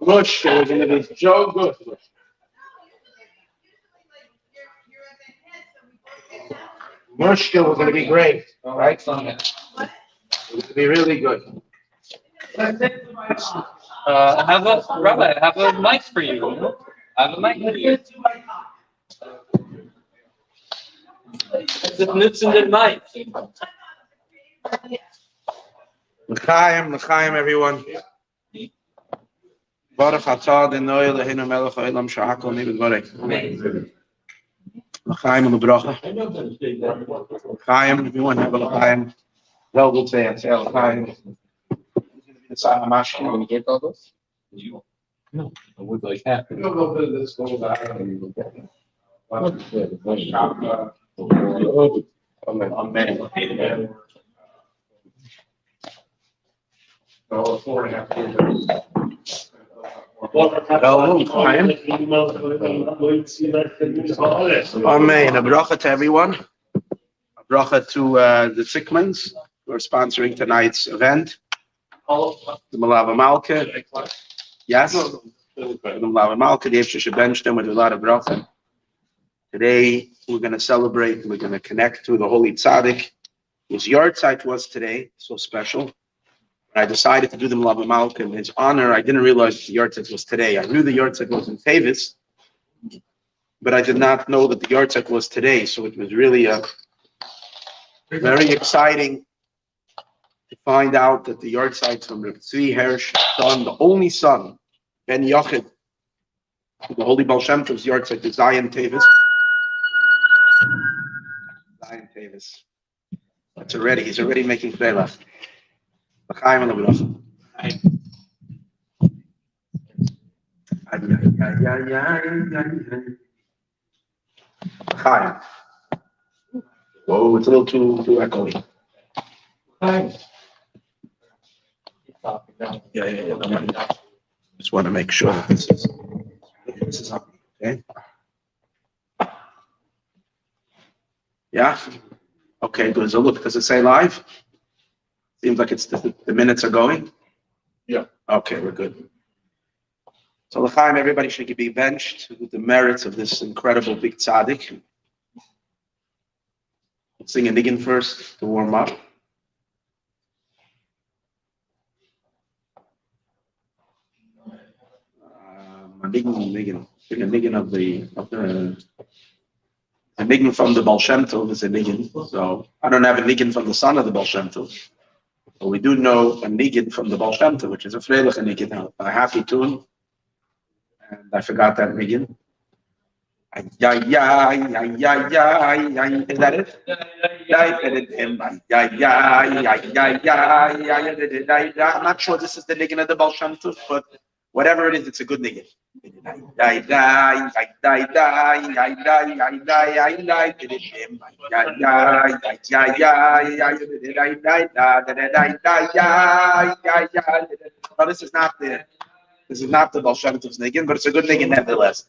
Mush, it was going to be so good. Mushka was going to be great, right? It was going to be really good. I have a Rabbi. I have a mic for you. I have a mic for you. It's a Nitzenden mic. L'chaim, everyone. Baruch atah Adonai Eloheinu melech haolam shehakol na'eh b'dvarei. L'chaim u'lebracha. L'chaim, everyone have a l'chaim. Well, we'll say l'chaim. Can we get all those? No, I would like half. Amen. A bracha to everyone. A bracha to the Tzikmans who are sponsoring tonight's event. The Melaveh Malka. Yes. The Melaveh Malka, the Hersh benched them with a lot of bracha. Today, we're going to celebrate, we're going to connect to the Holy Tzaddik. His yahrzeit was today, so special. I decided to do the Melaveh Malka in his honor. I didn't realize the yahrzeit was today. I knew the yahrzeit was in Tove, but I did not know that the yahrzeit was today. So it was really very exciting to find out that the yahrzeit from Tzvi, Hersh, son, the only son, Ben Yochid, the Holy Baal Shem Tov's yahrzeit is Zion Tove. Zion Tove. He's already making Freilich. L'chaim u'lebracha. L'chaim. Whoa, it's a little too echoey. Yeah. Just want to make sure that this is up. Okay. Yeah. Okay. Does it say live? Seems like it's the minutes are going. Yeah. Okay, we're good. So l'chaim, everybody should be benched with the merits of this incredible big tzaddik. Let's sing a niggin first to warm up. A niggin. Sing a niggin of the a niggin from the Baal Shem Tov is a niggin. So I don't have a niggin from the son of the Baal Shem Tov. But we do know a niggin from the Baal Shem Tov, which is a freilich niggin, a happy tune. And I forgot that niggin. Is that it? I'm not sure this is the niggin of the Baal Shem Tov, but whatever it is, it's a good niggin. No, this is not the Baal Shem Tov's niggin, but it's a good niggin nevertheless.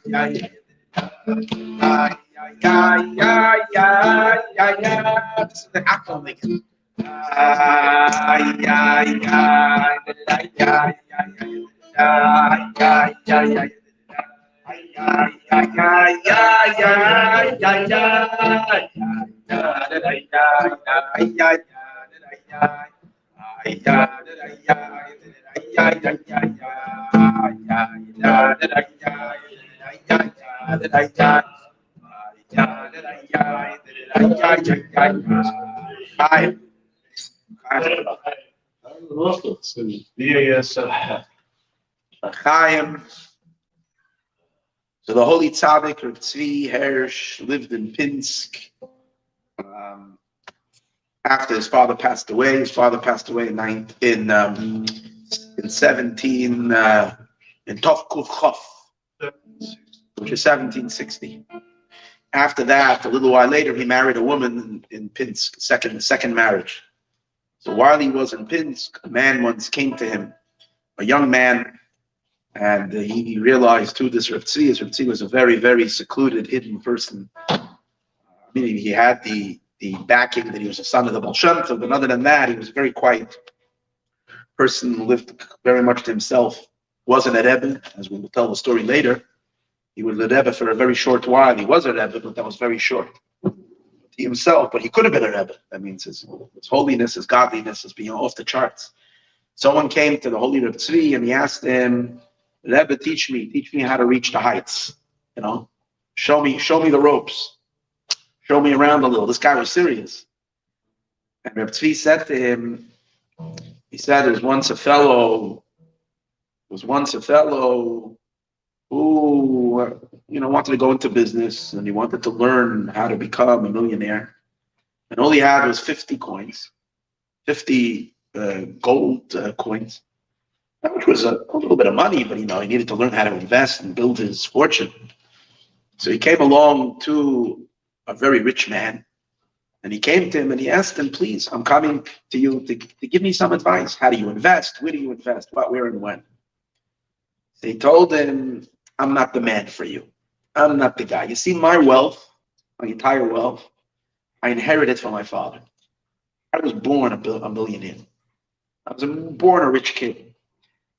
This is the actual making. So the holy tzaddik or Tzvi Hersh lived in Pinsk. After his father passed away, in 17 in Tov Kuf Chof, which is 1760. After that, a little while later, he married a woman in Pinsk, second marriage. So while he was in Pinsk, a man once came to him, a young man, and he realized who this Rav Tzvi was a very, very secluded, hidden person. Meaning he had the backing that he was a son of the Baal Shem Tov, but other than that, he was a very quiet person who lived very much to himself. Wasn't a Rebbe, as we will tell the story later. He was a Rebbe for a very short while. He was a Rebbe, but that was very short. He himself, but he could have been a Rebbe. That means his holiness, his godliness is beyond off the charts. Someone came to the holy Rav Tzvi and he asked him, Rebbe, teach me how to reach the heights. Show me the ropes. Show me around a little. This guy was serious. And Rav Tzvi said to him, he said, there was once a fellow who, wanted to go into business and he wanted to learn how to become a millionaire. And all he had was 50 coins, 50 gold coins, which was a little bit of money, but he needed to learn how to invest and build his fortune. So he came along to a very rich man, and he came to him and he asked him, please, I'm coming to you to give me some advice. How do you invest? Where do you invest? What, where, and when? So he told him, I'm not the man for you. I'm not the guy. You see, my wealth, my entire wealth, I inherited from my father. I was born a millionaire. I was born a rich kid.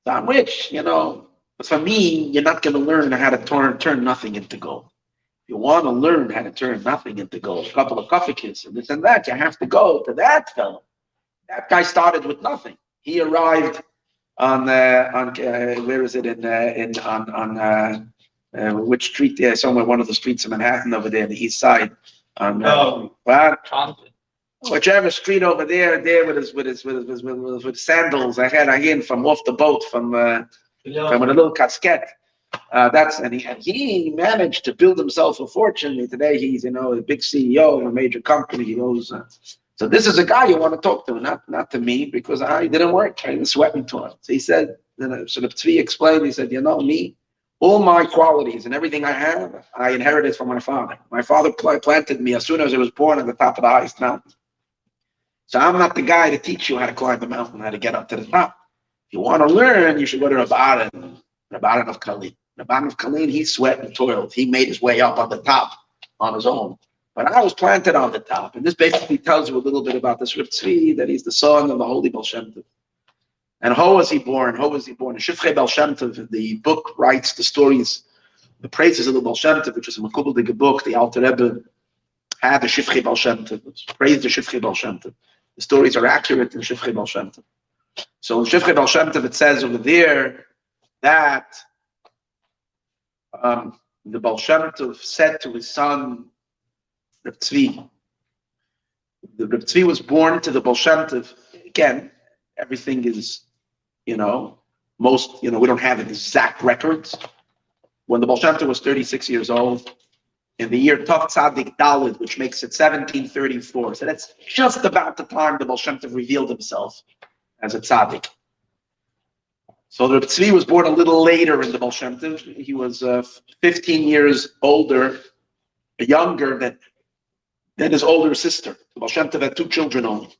So I'm rich, but for me, you're not going to learn how to turn nothing into gold. You want to learn how to turn nothing into gold, a couple of coffee kits and this and that, you have to go to that fellow. That guy started with nothing. He arrived on where is it which street there? Somewhere, one of the streets of Manhattan over there on the east side. Whichever street over there with sandals. I had from off the boat from a little casquette. And he managed to build himself a fortune. Today he's a big CEO of a major company. He goes, so this is a guy you want to talk to, not to me, because I didn't work. I didn't sweat into it. So he said, so the Tzvi explained. He said, me, all my qualities and everything I have, I inherited from my father. My father planted me as soon as I was born at the top of the highest mountain. So I'm not the guy to teach you how to climb the mountain, how to get up to the top. If you want to learn, you should go to Rabbanan of Kalin. Rabbanan of Kalin, he sweat and toiled. He made his way up on the top on his own. But I was planted on the top. And this basically tells you a little bit about this Rav Tzvi, that he's the son of the holy Baal Shem Tov. And how was he born? In Shifchei Baal Shem Tov, the book writes the stories, the praises of the Baal Shem Tov, which is a Kabbalistic book. The Alter Rebbe had the Shifchei Baal Shem Tov, praised the Shifchei Baal Shem Tov. The stories are accurate in Shifchei Baal Shem Tov. So in Shifchei Baal Shem Tov, it says over there that the Baal Shem Tov said to his son, Rav Tzvi. The Rav Tzvi was born to the Baal Shem Tov. Again, everything is, we don't have exact records. When the Baal Shem Tov was 36 years old, in the year Tov Tzadik Daled, which makes it 1734. So that's just about the time the Baal Shem Tov revealed himself as a tzaddik. So the Rav Tzvi was born a little later in the Baal Shem Tov. He was 15 years younger than his older sister. The Baal Shem Tov had 2 children only.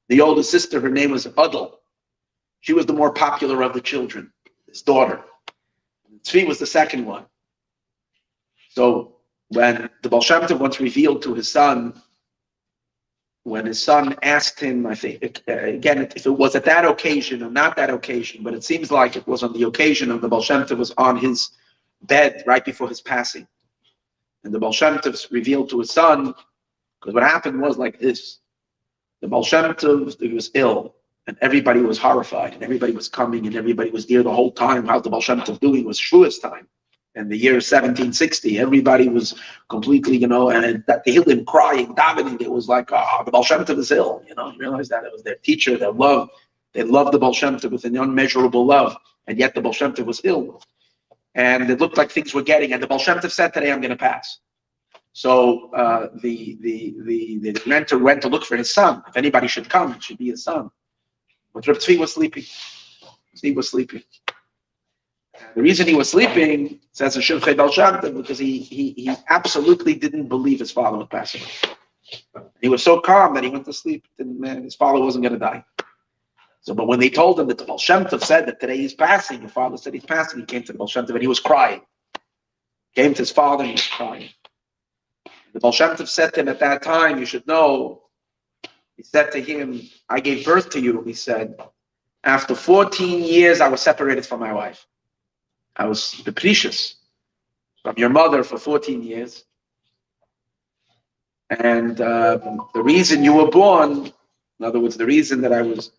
The older sister, her name was Adel. She was the more popular of the children, his daughter. Tzvi was the second one. So when the Baal Shem Tov once revealed to his son, when his son asked him, I think, again, if it was at that occasion or not that occasion, but it seems like it was on the occasion of the Baal Shem Tov was on his bed right before his passing. And the Baal Shem Tov revealed to his son, because what happened was like this. The Baal Shem Tov, he was ill, and everybody was horrified, and everybody was coming, and everybody was there the whole time. How's the Baal Shem Tov doing? It was Shavuos time. And the year 1760, everybody was completely, and that they heard him crying, davening. It was like, the Baal Shem Tov is ill. You realize that it was their teacher, their love. They loved the Baal Shem Tov with an unmeasurable love, and yet the Baal Shem Tov was ill. And it looked like things were getting, and the Baal Shem Tov said, today I'm going to pass. So the mentor went to look for his son. If anybody should come, it should be his son. But Reb Tzvi was sleeping. He was sleeping. The reason he was sleeping, says the Shivchei Baal Shem Tov, because he absolutely didn't believe his father would pass away. He was so calm that he went to sleep, and his father wasn't going to die. So, but when they told him that the Baal Shem Tov said that today he's passing, the father said he's passing, he came to the Baal Shem Tov and he was crying. Came to his father and he was crying. The Baal Shem Tov said to him at that time, you should know, he said to him, I gave birth to you, he said. After 14 years, I was separated from my wife. I was capricious from your mother for 14 years. And the reason you were born, in other words, the reason that I was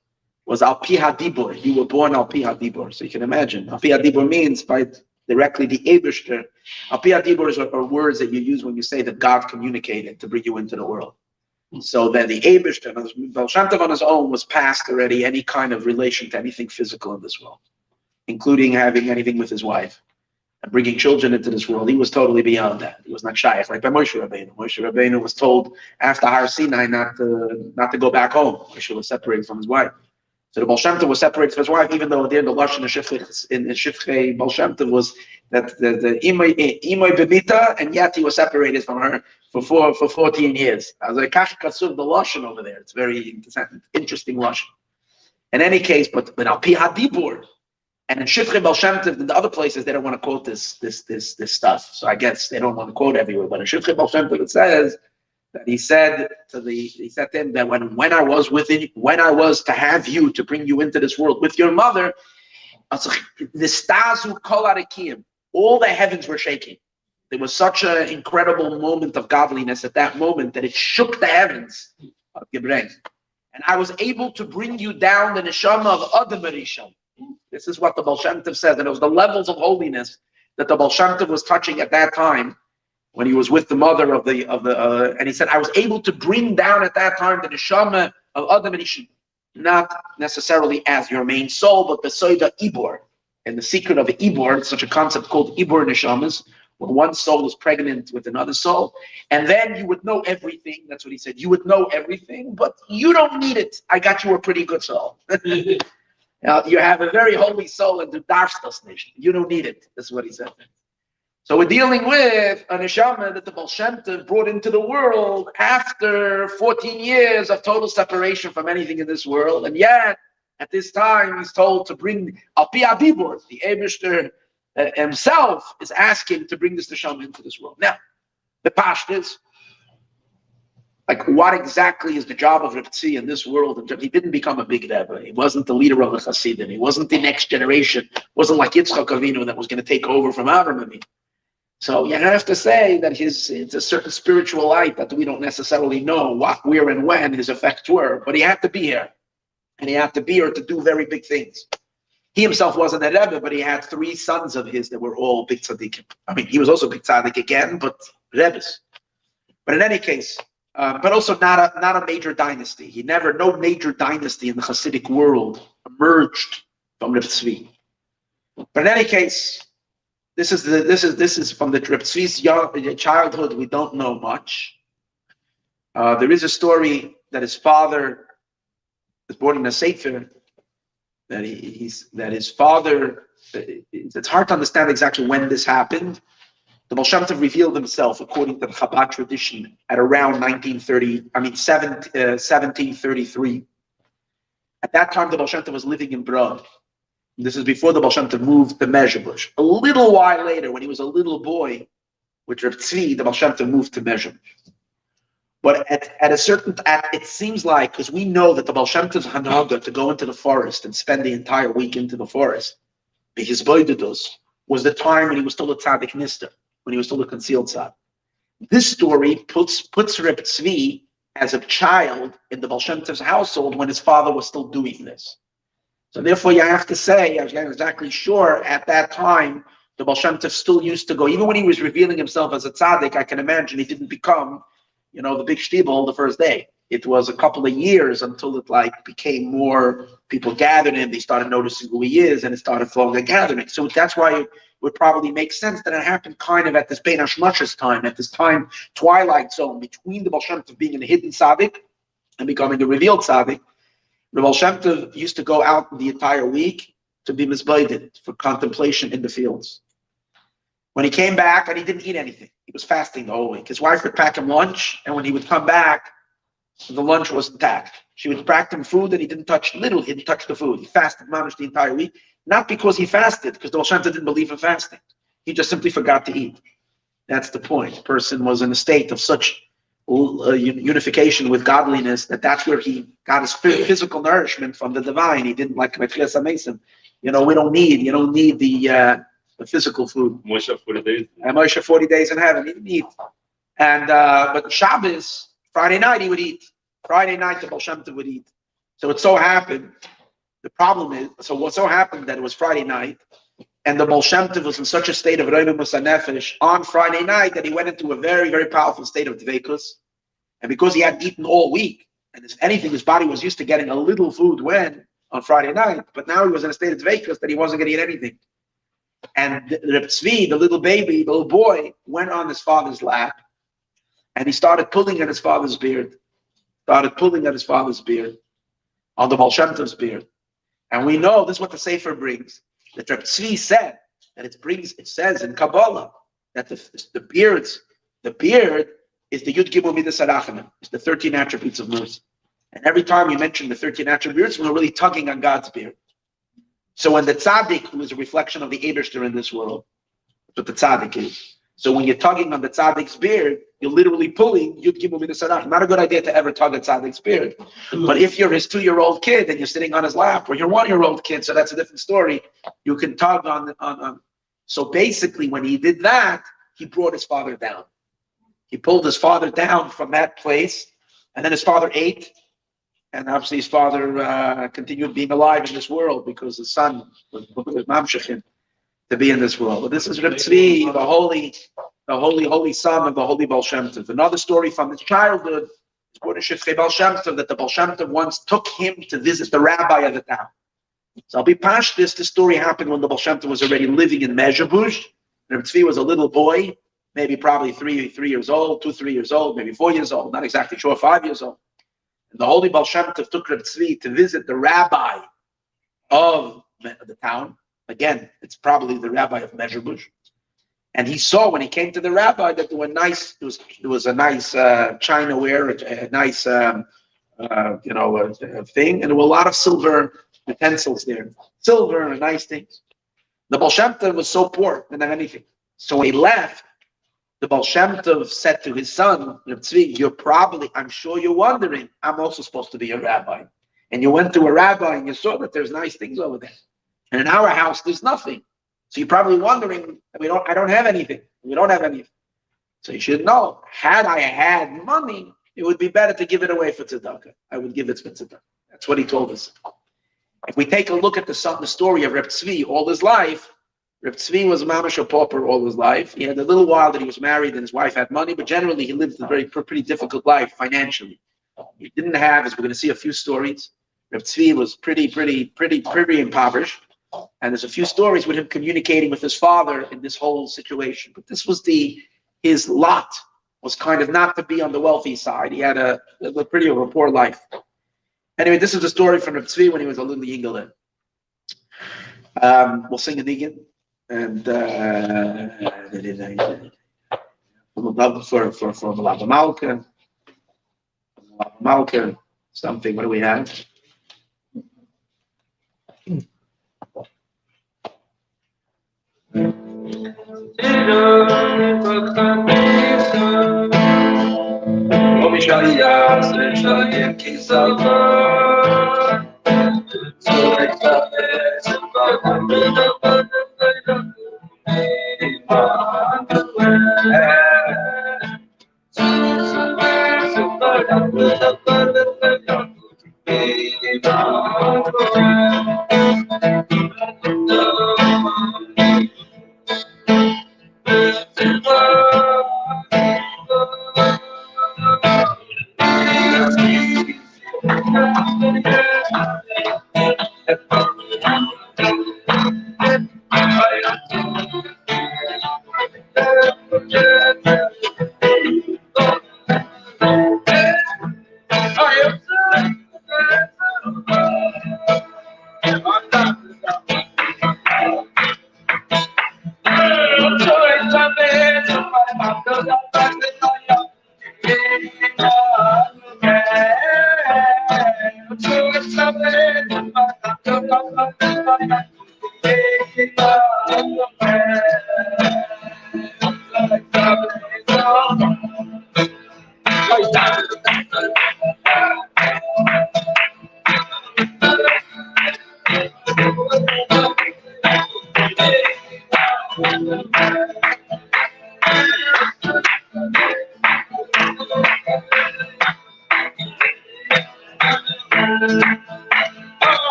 Al Pi HaDibur. You were born Al Pi HaDibur. So you can imagine. Al Pi HaDibur means by directly the Eibishter. Al Pi HaDibur are words that you use when you say that God communicated to bring you into the world. So then the Eibishter, Baal Shem Tov on his own was past already any kind of relation to anything physical in this world, including having anything with his wife and bringing children into this world. He was totally beyond that. He was not shy. Like by Moshe Rabbeinu. Moshe Rabbeinu was told after Har Sinai not to go back home. Moshe was separated from his wife. So the Baal Shem Tov was separated from his wife, even though there in the Lashon in Shifchei Baal Shem Tov was that the Imoy Bebita, and yet he was separated from her for 14 years. As a Kach Kasub, the Lashon over there. It's very interesting Lashon. In any case, but Al Pi HaDibur, and in Shifchei Baal Shem Tov, in the other places, they don't want to quote this stuff. So I guess they don't want to quote everywhere. But in Shifchei Baal Shem Tov, it says that he said to him that when I was to have you, to bring you into this world with your mother, all the heavens were shaking. There was such an incredible moment of godliness at that moment that it shook the heavens of Gibreng. And I was able to bring you down the neshama of Adam Rishon. This is what the Baal Shem Tov says, and it was the levels of holiness that the Baal Shem Tov was touching at that time when he was with the mother of the and he said, I was able to bring down at that time the neshama of Adam Rishon, not necessarily as your main soul, but the Soida Ibor. And the secret of Ibor, such a concept called Ibor neshamas, where one soul is pregnant with another soul, and then you would know everything. That's what he said. You would know everything, but you don't need it. I got you a pretty good soul. Now, you have a very holy soul, and the darshtas nation. You don't need it. That's what he said. So we're dealing with a neshama that the Baal Shem Tov brought into the world after 14 years of total separation from anything in this world, and yet at this time he's told to bring Al Pi HaDibur. The Eibishter himself is asking to bring this neshama into this world. Now, the pashtas, like what exactly is the job of Reb Tzvi in this world? He didn't become a big Rebbe. He wasn't the leader of the Chassidim. He wasn't the next generation. It wasn't like Yitzchak Avinu that was going to take over from Avraham Avinu. So you have to say that it's a certain spiritual light that we don't necessarily know what, where, and when his effects were. But he had to be here. And he had to be here to do very big things. He himself wasn't a Rebbe, but he had 3 sons of his that were all big Tzadikim. I mean, he was also big Tzadik again, but Rebbes. But in any case, but also not a major dynasty. No major dynasty in the Chassidic world emerged from Reb Tzvi. But in any case, this is from the Reb Tzvi's childhood. We don't know much. There is a story that his father was born in a sefer. That his father. It's hard to understand exactly when this happened. The Baal Shem Tov revealed himself, according to the Chabad tradition, at around 1733. At that time, the Baal Shem Tov was living in Brod. This is before the Baal Shem Tov moved to Mezhebush. A little while later, when he was a little boy, with Reb Tzvi, the Baal Shem Tov moved to Mezhev. But it seems like, because we know that the Baal Shem Tov's hanaga to go into the forest and spend the entire week into the forest, because Boydudus was the time when he was still a tzaddik nister, when he was still a concealed tzaddik. This story puts Reb Tzvi as a child in the Baal Shem Tov's household when his father was still doing this. So therefore, you have to say, I'm not exactly sure, at that time, the Baal Shem Tov still used to go, even when he was revealing himself as a tzaddik, I can imagine he didn't become, the big shtibel the first day. It was a couple of years until it became more people gathered him. They started noticing who he is, and it started flowing a gathering. So that's why it would probably make sense that it happened kind of at this Bein Hashmashas time, at this time, twilight zone between the Baal Shem Tov being a hidden tzaddik and becoming a revealed tzaddik. The Baal Shem Tov used to go out the entire week to be misguided for contemplation in the fields. When he came back, and he didn't eat anything. He was fasting the whole week. His wife would pack him lunch, and when he would come back, the lunch was intact. She would pack him food, and he didn't touch the food. He fasted mamish the entire week, not because he fasted, because the Baal Shem Tov didn't believe in fasting. He just simply forgot to eat. That's the point. The person was in a state of such unification with godliness that's where he got his physical nourishment from the divine. He didn't like Mechilas HaMesim. You don't need the physical food. Moshe 40 days. And Moshe 40 days in heaven, he didn't eat. And but Shabbos, Friday night, he would eat. Friday night, the Baal Shem Tov would eat. So it so happened, what so happened that it was Friday night, and the Baal Shem Tov was in such a state of Reimim Musanefesh on Friday night that he went into a very, very powerful state of Dveikus. And because he hadn't eaten all week, and if anything, his body was used to getting a little food on Friday night, but now he was in a state of Dveikus that he wasn't going to eat anything. And Reb Tzvi, the little boy, went on his father's lap, and he started pulling at his father's beard. On the Baal Shem Tov's beard. And we know this is what the Sefer brings. That Reb Tzvi said that it says in Kabbalah that the beard is the Yud Gimel Midas Harachamim. It's the 13 attributes of mercy. And every time we mention the 13 attributes, we're really tugging on God's beard. So when the tzaddik, who is a reflection of the Eibishter in this world, that's what the tzaddik is. So when you're tugging on the tzaddik's beard, you're literally pulling Yud Gimel Midas Harachamim. Not a good idea to ever tug a tzaddik's beard. But if you're his 2-year-old kid and you're sitting on his lap, or your 1-year-old kid, so that's a different story, you can tug on. So basically, when he did that, he brought his father down. He pulled his father down from that place, and then his father ate. And obviously his father continued being alive in this world because his son was mamshechin to be in this world. But this is Reb Tzvi, the holy son of the holy Baal Shem Tov. Another story from his childhood is Baal Shem Tov, that the Baal Shem Tov once took him to visit the rabbi of the town. So I'll be past this. This story happened when the Baal Shem Tov was already living in Mezhebush. Reb Tzvi was a little boy, probably 3 years old, 2, 3 years old, maybe 4 years old, not exactly sure, 5 years old. And the holy Baal Shem Tov took Reb Tzvi to visit the rabbi of the town. Again, it's probably the rabbi of Mezhebush. And he saw when he came to the rabbi that there was a nice chinaware, a nice thing, and there were a lot of silver utensils there, silver and nice things. The Baal Shem Tov was so poor, didn't have anything. So when he left, the Baal Shem Tov said to his son, Reb Tzvi, I'm sure you're wondering, I'm also supposed to be a rabbi. And you went to a rabbi and you saw that there's nice things over there. And in our house, there's nothing. So you're probably wondering, I don't have anything. We don't have anything. So you should know, had I had money, it would be better to give it away for tzedakah. I would give it for tzedakah. That's what he told us. If we take a look at the story of Reb Tzvi all his life, Reb Tzvi was mamash a pauper all his life. He had a little while that he was married and his wife had money, but generally he lived a pretty difficult life financially. He didn't have, as we're going to see a few stories, Reb Tzvi was pretty impoverished. And there's a few stories with him communicating with his father in this whole situation. But this was his lot was kind of not to be on the wealthy side. He had a poor life. Anyway, this is the story from Reb Tzvi when he was a little yingel. We'll sing a niggin. And for Melaveh Malka, something. What do we have?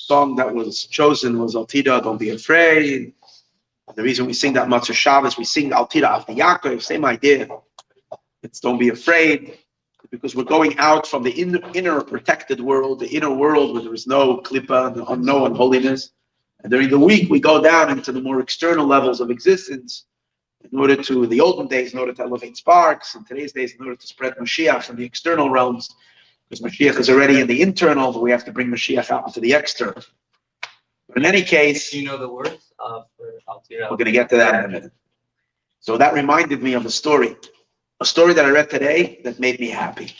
Song that was chosen was Altida, Don't Be Afraid. The reason we sing that Matzah Shabbos, we sing Altida Avdi Yaakov, same idea. It's Don't Be Afraid, because we're going out from the inner protected world, the inner world where there is no klippa, no unholiness. And during the week, we go down into the more external levels of existence in order to, in the olden days, in order to elevate sparks, in today's days, in order to spread Mashiach from the external realms. Because Mashiach is already in the internal, but we have to bring Mashiach out into the external. But in any case, do you know the words for Altira? We're going to get to that in a minute. So that reminded me of a story that I read today that made me happy.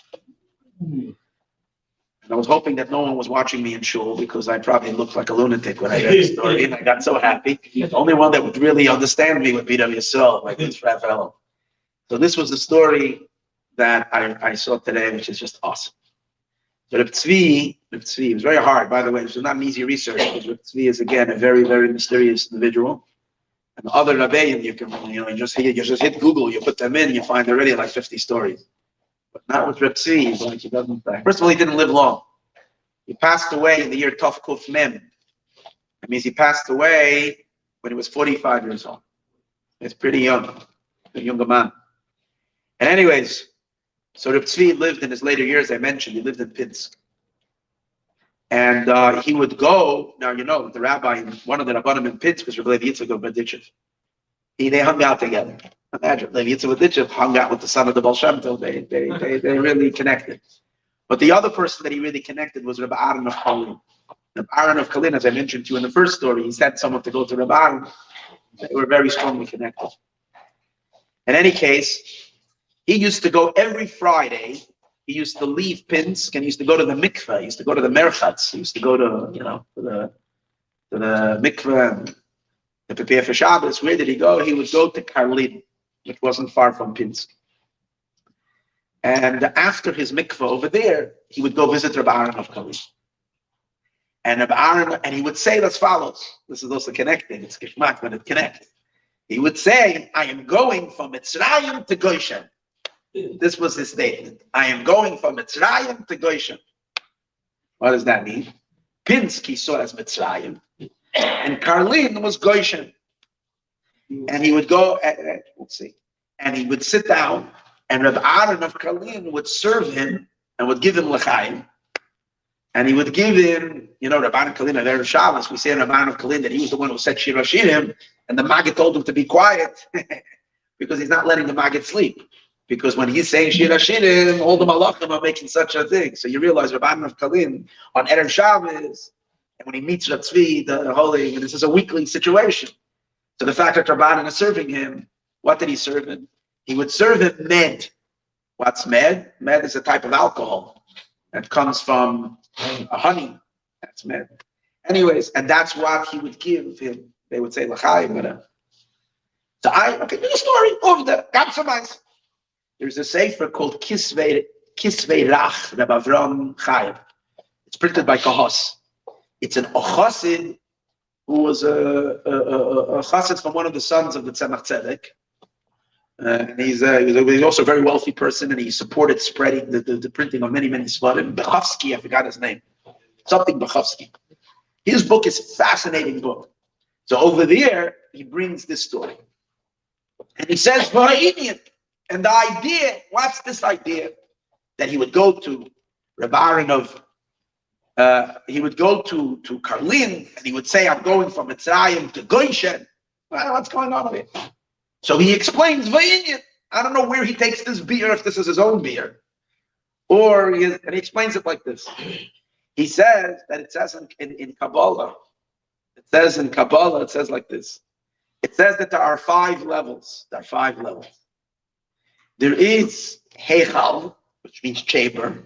And I was hoping that no one was watching me in shul because I probably looked like a lunatic when I read the story, and I got so happy. The only one that would really understand me would be Yisrael, like this frat fellow. So this was the story that I saw today, which is just awesome. So Reb Tzvi, it was very hard, by the way. This was not an easy research because Reb Tzvi is, again, a very, very mysterious individual. And the other Rabbeim, you just hit Google, you put them in, you find already like 50 stories. But not with Reb Tzvi. He's like, he doesn't. First of all, he didn't live long. He passed away in the year Tov Kuf Mem. That means he passed away when he was 45 years old. It's pretty young, a younger man. And anyways, so Reb Tzvi lived in his later years, I mentioned, he lived in Pinsk. And he would go, now you know, the rabbi, one of the Rabbanim in Pinsk was Rebbe Yitzchak of Berditchev. They hung out together. Imagine, Rebbe Yitzchak of Berditchev hung out with the son of the Baal Shem Tov. They really connected. But the other person that he really connected was Rebbe Aaron of Kalin. Rebbe Aaron of Kalin, as I mentioned to you in the first story, he sent someone to go to Rebbe Aaron. They were very strongly connected. In any case, he used to go every Friday. He used to leave Pinsk and he used to go to the mikveh. He used to go to the merchatz. He used to go to, to the mikveh and to prepare for Shabbos. Where did he go? He would go to Karlin, which wasn't far from Pinsk. And after his mikveh over there, he would go visit Rabbi Aaron of Karlin. And Rabbi Aaron, and he would say as follows. This is also connecting. It's kishmak, but it connects. He would say, I am going from Mitzrayim to Goshen. This was his statement. I am going from Mitzrayim to Goshen. What does that mean? Pinsk he saw as Mitzrayim, and Karlin was Goshen. And he would go, let's see, and he would sit down, and Rabbi Aaron of Karlin would serve him and would give him l'chaim. And he would give him, Rabbi Aaron of Karlin, at Erev Shabbos, we say in Rabbi Aaron of Karlin that he was the one who said Shir Hashirim, and the Maggid told him to be quiet because he's not letting the Maggid sleep. Because when he's saying Shir Hashirim, all the Malachim are making such a thing. So you realize Rabban of Kalin on Erev Shabbos, and when he meets Rav Tzvi, the holy, and this is a weekly situation. So the fact that Rabban is serving him, what did he serve him? He would serve him med. What's med? Med is a type of alcohol that comes from honey. That's med. Anyways, and that's what he would give him. They would say l'chaim, whatever. So okay, there's a story over there. Gamsamais. There's a sefer called Kisvei Rach, Reb Avram Chaim. It's printed by Kahos. It's an Chassid who was a Chassid from one of the sons of the Tzemach Tzedek. And he's also a very wealthy person, and he supported spreading the printing of many Svarim. Bechovsky, I forgot his name. Something Bechovsky. His book is a fascinating book. So over there, he brings this story. And he says, V'ha'inyan. And the idea, what's this idea? That he would go to Reb Aaron he would go to Karlin, and he would say, I'm going from Mitzrayim to Goshen. Well, what's going on here? So he explains, V'ha'inyan. I don't know where he takes this beer, if this is his own beer. And he explains it like this. He says that it says in Kabbalah, it says like this. It says that there are 5 levels. There are 5 levels. There is Heichal, which means chamber.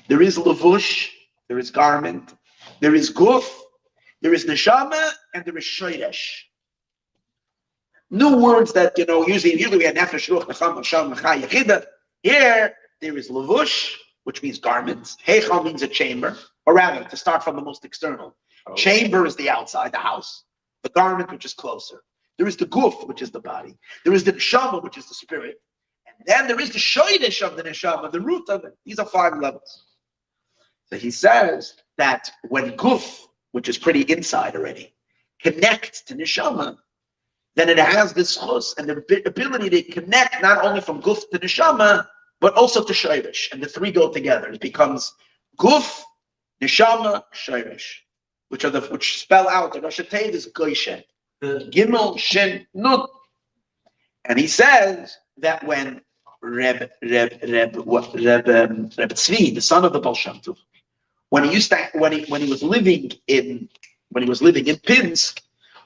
There is Levush, there is garment. There is Guf, there is Neshama, and there is Shoresh. New words that, usually we have Nefesh, Ruach, Nechama, Sham, Mecha, Yechida. Here, there is Levush, which means garments. Heichal means a chamber, or rather, to start from the most external. Chamber is the outside, the house. The garment, which is closer. There is the Guf, which is the body. There is the Neshama, which is the spirit. Then there is the shoydish of the neshama, the root of it. These are 5 levels. So he says that when guf, which is pretty inside already, connects to neshama, then it has this chus and the ability to connect not only from guf to neshama, but also to shoydish. And the 3 go together. It becomes guf, neshama, shoydish, which spell out the Rosh Hashanah is Goshen, Gimel, Shin, Nun. And he says that when Reb Tzvi, the son of the Baal Shem Tov, when he was living in Pinsk,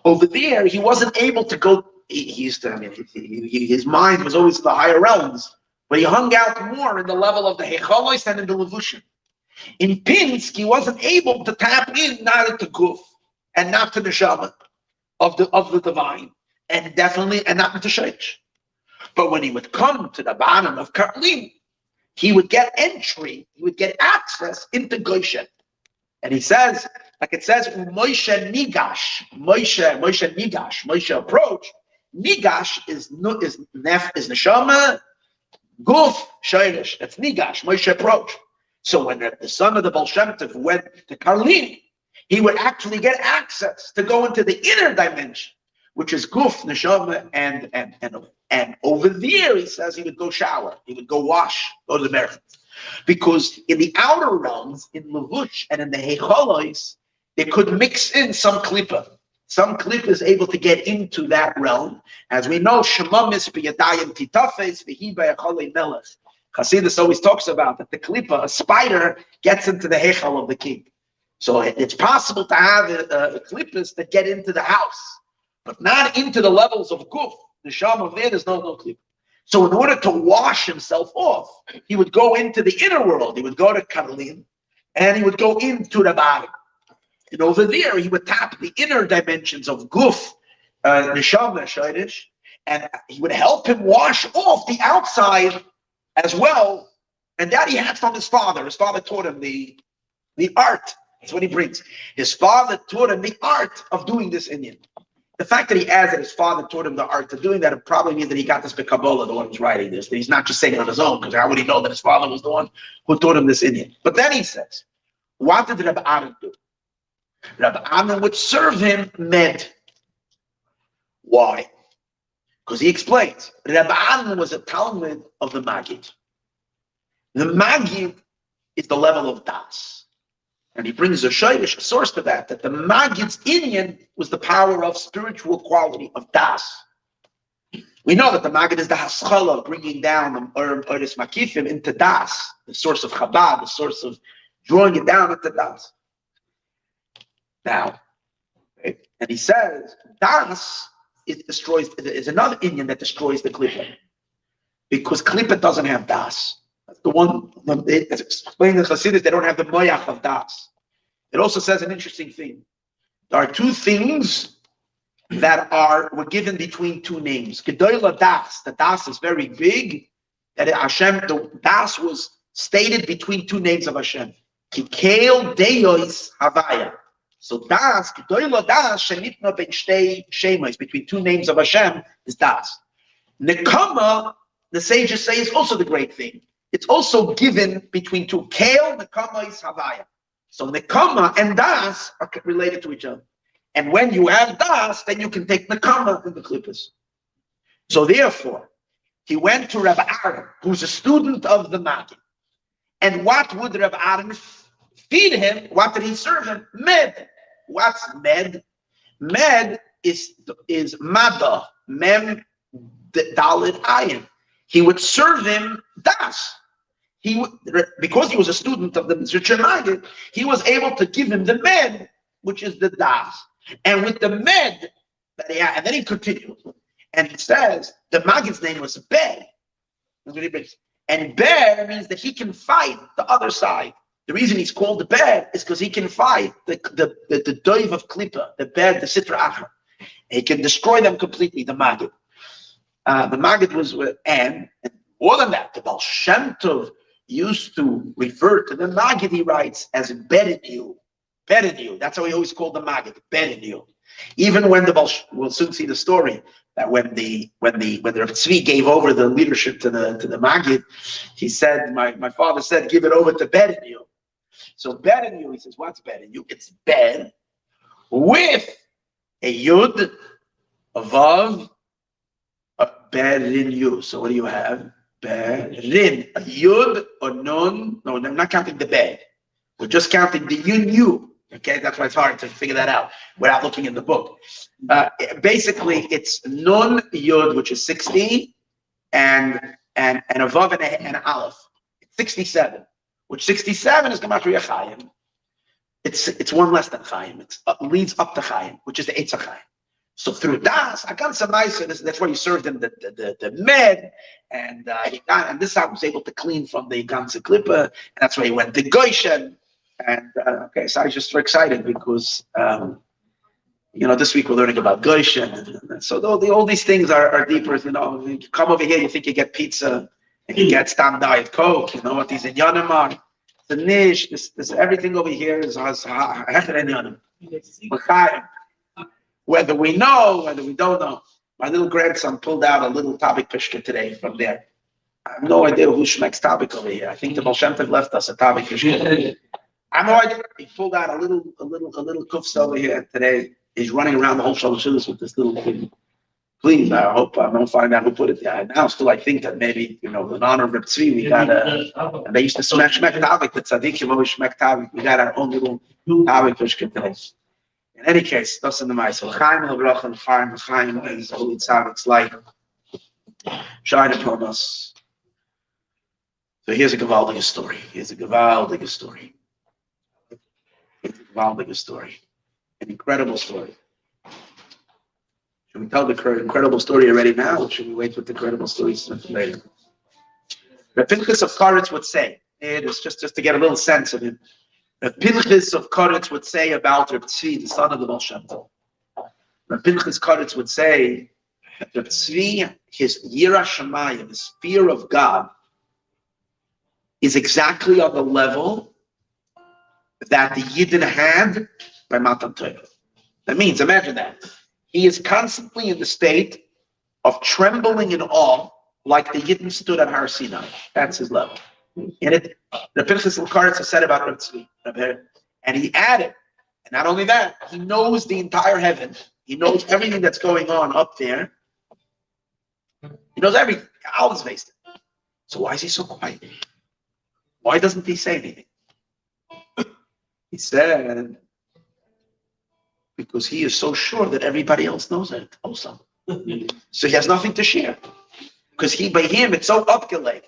over there he wasn't able to go. His mind was always in the higher realms, but he hung out more in the level of the Heichalos and in the Levushim. In Pinsk, he wasn't able to tap in not to Guf and not to the Neshama of the divine, and definitely and not to Sheish. But when he would come to the bottom of Karlim, he would get entry, he would get access into Goshen. And he says, like it says, Moshe approach. Nigash is Neshama, Guf, Shoresh. That's Nigash, Moshe approach. So when the son of the Baal Shem Tov went to Karlim, he would actually get access to go into the inner dimension, which is Guf, Neshama, and over there, he says he would go shower, he would go wash, go to the Miraculous. Because in the outer realms, in Levush and in the Heichalos, they could mix in some klippa. Some klippa is able to get into that realm. As we know, Shemamis b'yadayim titafes v'hi b'yacholei melech. Chassidus always talks about that the klippa, a spider, gets into the Heichal of the king. So it's possible to have klippas that get into the house, but not into the levels of Guf. The Sham of there's no klippa. So in order to wash himself off, he would go into the inner world. He would go to Karlim, and he would go into the body. And over there, he would tap the inner dimensions of Guf, Neshama, Shoresh, and he would help him wash off the outside as well. And that he had from his father. His father taught him the art. That's what he brings. His father taught him the art of doing this Indian. The fact that he adds that his father taught him the art of doing that, it probably means that he got this by Kabbalah, the one who's writing this, that he's not just saying it on his own, because how would he know that his father was the one who taught him this Indian? But then he says, what did Rabbi Aaron do? Rabbi Aaron would serve him med. Why? Because he explains, Rabbi Aaron was a Talmud of the Maggid. The Maggid is the level of Das. And he brings a shayrish, a source to that the Maggid's Inyan was the power of spiritual quality of Das. We know that the Maggid is the haschala, bringing down the Oris Makifim into Das, the source of Chabad, the source of drawing it down into Das. Now, okay, and he says, Das is another Indian that destroys the Klippa. Because Klippa doesn't have Das. That's the one, it's explained in Chassidic, they don't have the moyach of Das. It also says an interesting thing. There are two things that were given between two names. Gedola Das, the Das is very big, that Hashem, the Das was stated between two names of Hashem. Kikeil Deyois Havaya. So Das, Gedola Das, Shenitna ben Shtei Shemos, between two names of Hashem, is Das. Nekama, the sages say, is also the great thing. It's also given between two. Keil, Nekama is Havaya. So Nekama and Das are related to each other. And when you have Das, then you can take Nekama in the Klippas. So therefore, he went to Rabbi Aaron, who's a student of the Maggid. And what would Rabbi Aaron feed him? What did he serve him? Med. What's med? Med is Mada, Mem Dalit Ayin. He would serve him Das. Because he was a student of the Mizrach Maggid, he was able to give him the med, which is the Das. And with the med that he had, and then he continued. And it says the Maggid's name was Ber. And Ber means that he can fight the other side. The reason he's called Ber is because he can fight the Tove of Klippa, the Ber, the Sitra Achra. He can destroy them completely, the Maggid. The Maggid was, and more than that, the Baal Shem Tov used to refer to the Maggid, he writes, as Berinu. Berinu. That's how he always called the Maggid, Berinu. Even when we'll soon see the story that when the Tzvi gave over the leadership to the Maggid, he said, my father said, give it over to Berinu. So Berinu, he says, what's Berinu? It's Ben with a Yud, a Vav, a Berinu. So what do you have? Berin, a Yud, a Nun. No, I'm not counting the Ber. We're just counting the Yun. Okay, that's why it's hard to figure that out without looking in the book. Basically, it's Nun Yud, which is 60, and a Vav and an Aleph. It's 67. Which 67 is Gematria Chaim. It's one less than Chaim. It leads up to Chaim, which is the Eitz Chaim. So through Das, that's why you served him the med, and this is how he was able to clean from the ganze Klippa, and that's why he went to Goshen. And okay, so I was just so excited because this week we're learning about Goshen, and so all these things are deeper. You come over here, you think you get pizza, and you get Stam Diet Coke. You know what these inyanim are? The niche, this everything over here is hecher inyanim. Whether we know, whether we don't know. My little grandson pulled out a little Tabik Pishka today from there. I have no idea who Shmek's Tabik over here. I think the Baal Shem Tov left us a Tabik Pishka. I have no idea. He pulled out a little kufs over here today. He's running around the whole Shalashilus with this little thing. Please, I hope I don't find out who put it there. Now still I think that maybe, in honor of Reb Tzvi, we got and they used to smack Tabik, the Tzadikim always smack Tabik. We got our own little Tabik Pishka today. In any case, that's in the mice. So Chaim el-Brach and Chaim is holy tzadik's light shine upon us. So here's a gewaldige story. An incredible story. Should we tell the incredible story already now, or should we wait with the incredible stories later? The Pinsk of Koretz would say, it is just to get a little sense of him. The Pinchas of Koretz would say about Reb Tzvi, the son of the Baal Shem Tov. The Pinchas Koretz would say that Reb Tzvi, his Yira Shamayim, his fear of God, is exactly on the level that the Yidden had by Matan Torah. That means, imagine that. He is constantly in the state of trembling in awe, like the Yidden stood at Har Sinai. That's his level. And the Pinchas Koretz has said about Reb Tzvi, and he added, and not only that, he knows the entire heaven. He knows everything that's going on up there. He knows everything. All is based. So why is he so quiet? Why doesn't he say anything? He said, because he is so sure that everybody else knows it also. So he has nothing to share. Because by him, it's so upgraded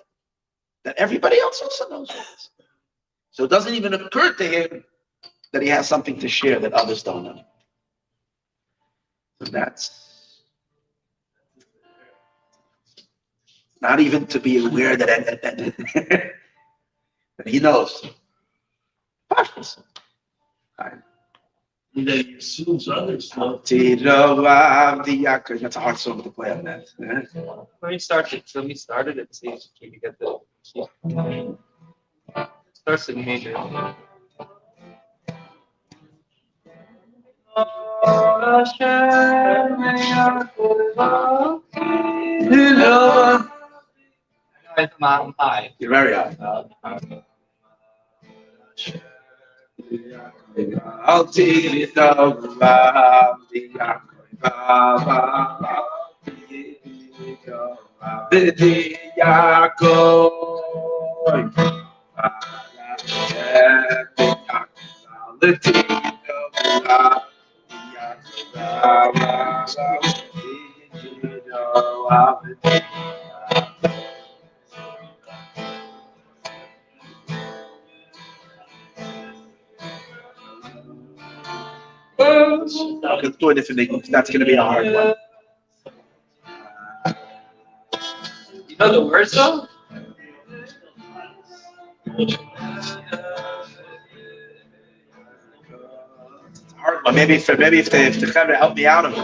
that everybody else also knows what it is. So it doesn't even occur to him that he has something to share that others don't know. So that's not even to be aware that he knows. That's a hard song to play on that. Let me start it and see if you get the key. Starts in major. I'm high. You're very high. I'll take it over. Do it if that's going to be a hard one. You know the words though? It's hard one. Maybe if the Chavrah help me out of it.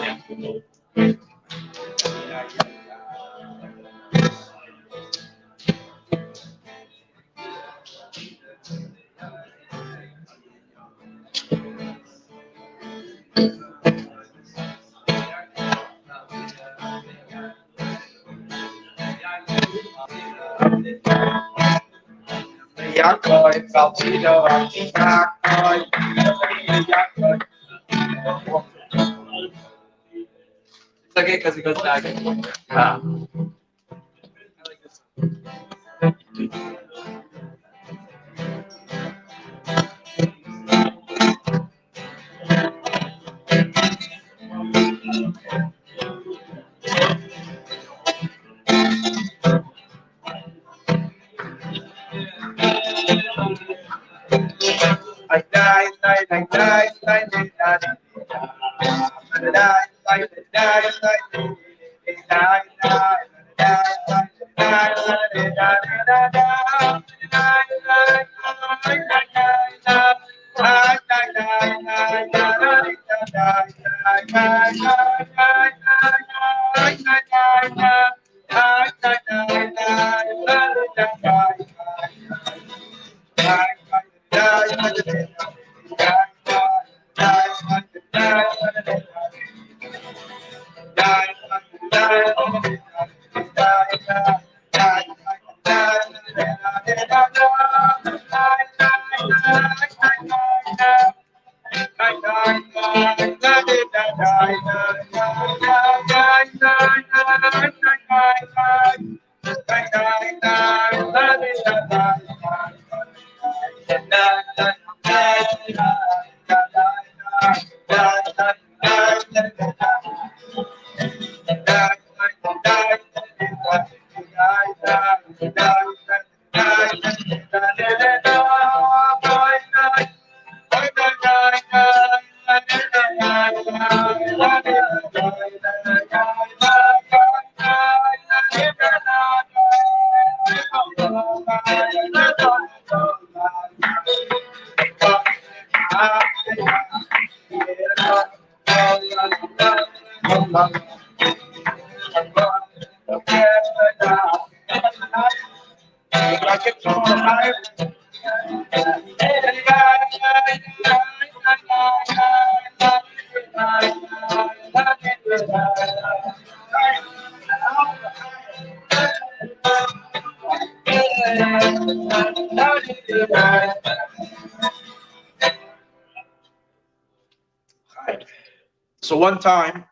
It's okay because it goes back. I like this one. So one time,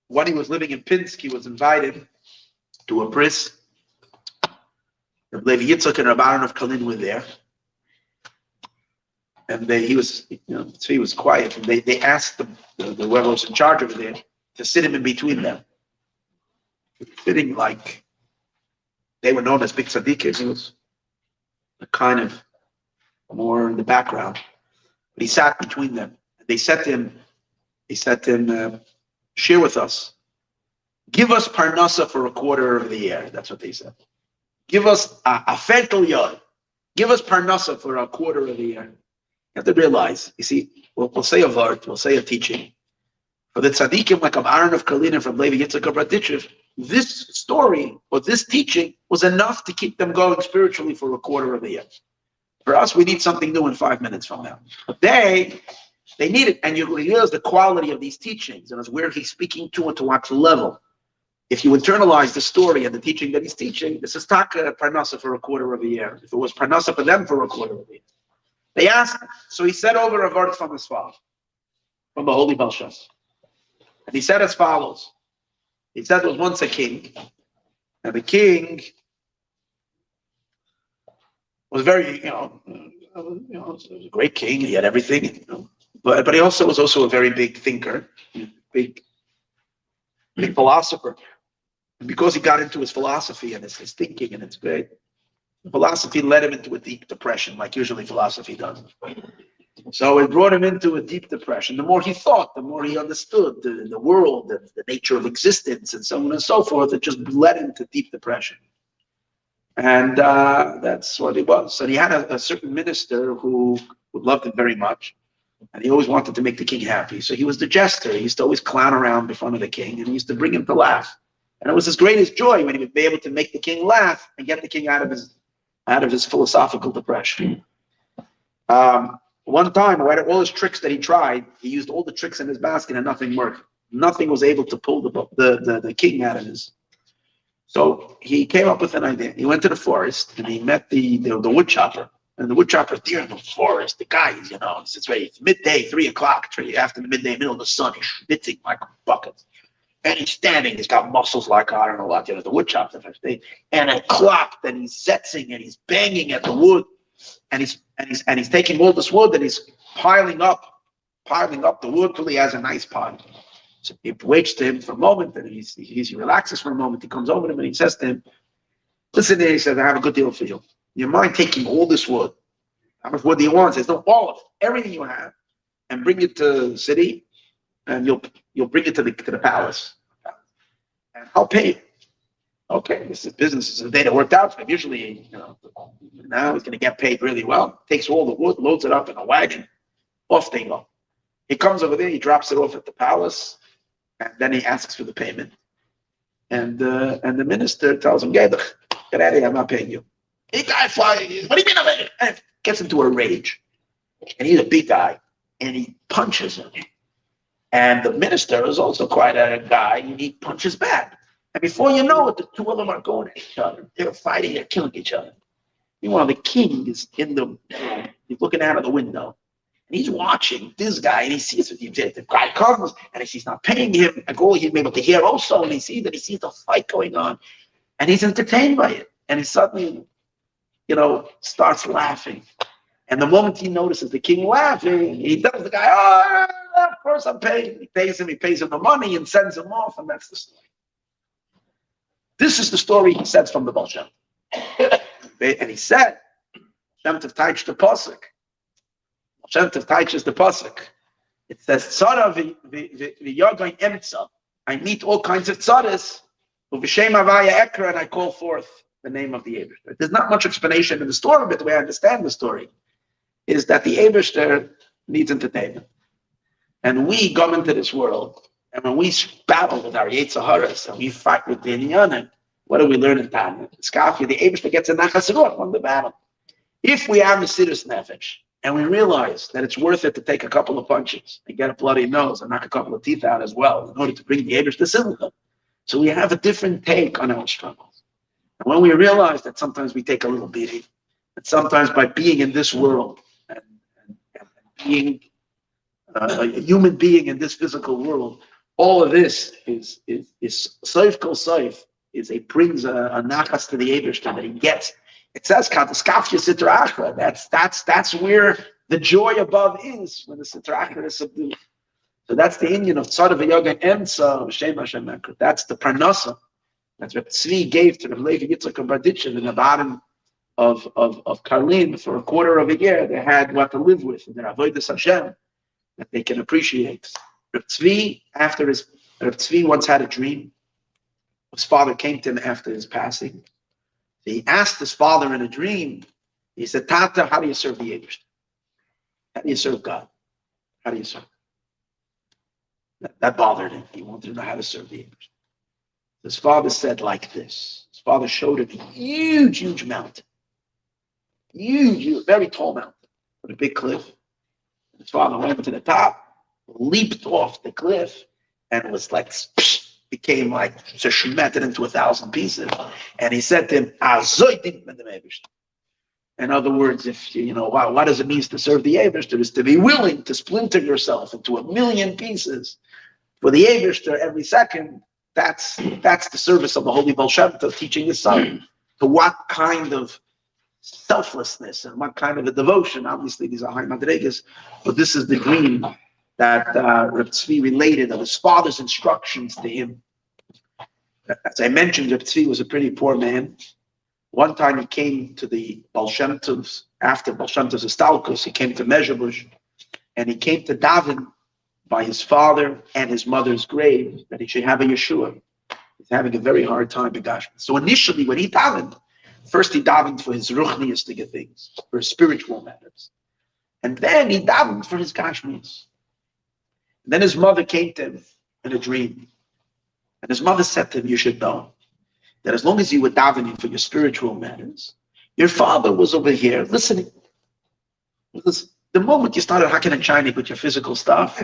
when he was living in Pinsk, he was invited to a bris. Rabbi Yitzchak and Rabbanon of Kalin were there. And he was quiet. And they asked the whoever was in charge over there, to sit him in between them. Sitting like they were known as big Tzadikim. He was kind of more in the background. But he sat between them. They said to him, share with us. Give us parnasa for a quarter of the year. That's what they said. Give us a fentel yod. Give us parnasa for a quarter of the year. You have to realize, you see, we'll say a vart, we'll say a teaching. For the tzaddikim like Aaron of Karlin from Levi Yitzchak of Raditchev, this story or this teaching was enough to keep them going spiritually for a quarter of the year. For us, we need something new in 5 minutes from now. But they need it, and you realize the quality of these teachings and it's where he's speaking to and to what level. If you internalize the story and the teaching that he's teaching, this is taka parnasa for a quarter of a year. If it was parnasa for them for a quarter of a year. They asked, so he said over a word from his father, from the holy Baal Shem. And he said as follows. He said there was once a king, and the king was very, was a great king. He had everything, but he also was also a very big thinker, big philosopher. And because he got into his philosophy and his thinking and it's great, philosophy led him into a deep depression, like usually philosophy does. So it brought him into a deep depression. The more he thought, the more he understood the world, the nature of existence, and so on and so forth. It just led him to deep depression. And that's what it was. And he had a certain minister who loved him very much. And he always wanted to make the king happy. So he was the jester. He used to always clown around in front of the king, and he used to bring him to laugh. And it was his greatest joy when he would be able to make the king laugh and get the king out of his philosophical depression. One time, all his tricks that he tried, he used all the tricks in his basket and nothing worked. Nothing was able to pull the king out of his. So he came up with an idea. He went to the forest and he met the wood chopper. And the wood chopper there in the forest, the guy, it's ready. It's midday, 3 o'clock, after the midday, middle of the sun. He's schwitzing like a bucket. And he's standing, he's got muscles like, I don't know what, the wood chopper. And a clock, then he's zetzing and he's banging at the wood. And he's taking all this wood and he's piling up the wood till he has a nice pile. So he waits to him for a moment and he relaxes for a moment. He comes over to him and he says to him, listen there, he says, I have a good deal for you. You mind taking all this wood? How much wood do you want? He says, no, all of it, everything you have, and bring it to the city, and you'll bring it to the palace, and I'll pay you. Okay, this is business. This is the day that worked out for him. Usually, now he's going to get paid really well. Takes all the wood, loads it up in a wagon, off they go. He comes over there, he drops it off at the palace, and then he asks for the payment. And the minister tells him, get out of here, I'm not paying you. He guy flying, what do you mean? And gets into a rage. And he's a big guy, and he punches him. And the minister is also quite a guy, and he punches back. And before you know it, the two of them are going at each other. They're fighting, they're killing each other. Meanwhile, the king is he's looking out of the window. And he's watching this guy, and he sees the guy comes, and he's not paying him. And he's able to hear also, and he sees the fight going on. And he's entertained by it. And he suddenly, starts laughing. And the moment he notices the king laughing, he tells the guy, oh, of course I'm paying. He pays him the money and sends him off, and that's the story. This is the story he says from the Baal Shem. And he said, Shem Tov teaches the pasuk. Shem Tov teaches the pasuk. It says, Tzara v'yogoin emtza. I meet all kinds of tzaras, v'shem avaya ekra, and I call forth the name of the Eibishter. There's not much explanation in the story, but the way I understand the story is that the Eibishter needs entertainment. And we come into this world, and when we battle with our Yetzer Haras and we fight with the Inyanim, what do we learn in Tanya? Skafia, the Eibishter gets a nachas ruach from the battle. If we have Mesirus Nefesh, and we realize that it's worth it to take a couple of punches and get a bloody nose and knock a couple of teeth out as well in order to bring the Eibishter Simcha. So we have a different take on our struggles. And when we realize that sometimes we take a little beating, that sometimes by being in this world and being a human being in this physical world, all of this is soif kol soif, brings a nachas to the Eibishter that he gets. It says skafia sitra achra. That's where the joy above is when the sitra achra is subdued. So that's the Indian of Tzad V'Yoga Emtza Shem Hashem Mekra. That's the Parnasa that Reb Tzvi gave to the Levi Yitzchak of Barditchev in the bottom of Karlin for a quarter of a year. They had what to live with in their Avodas Hashem that they can appreciate. Reb Tzvi once had a dream. His father came to him after his passing. He asked his father in a dream, he said, Tata, how do you serve the Eibush? How do you serve God? How do you serve? That bothered him. He wanted to know how to serve the Eibush. His father said like this. His father showed him a huge mountain. Huge, very tall mountain with a big cliff. His father went to the top, leaped off the cliff, and it was like, became like, shredded into 1,000 pieces. And he said to him, in other words, if you know, what does it mean to serve the Eibishter? Is to be willing to splinter yourself into 1,000,000 pieces for the Eibishter every second. That's the service of the Holy Baal Shem Tov teaching his son. To what kind of selflessness and what kind of a devotion. Obviously, these are high madrigas, but this is the dream that Reb Tzvi related of his father's instructions to him. As I mentioned, Reb Tzvi was a pretty poor man. One time he came to the Baal Shem Tov's, after Baal Shem Tov's Estalkus, he came to Mezhebush, and he came to daven by his father and his mother's grave that he should have a Yeshua. He's having a very hard time in Gashmi. So initially, when he davened, first he davened for his ruchniistic things, for his spiritual matters. And then he davened for his Gashmis. And then his mother came to him in a dream. And his mother said to him, you should know that as long as you were davening for your spiritual matters, your father was over here listening. Because the moment you started hacking and shining with your physical stuff,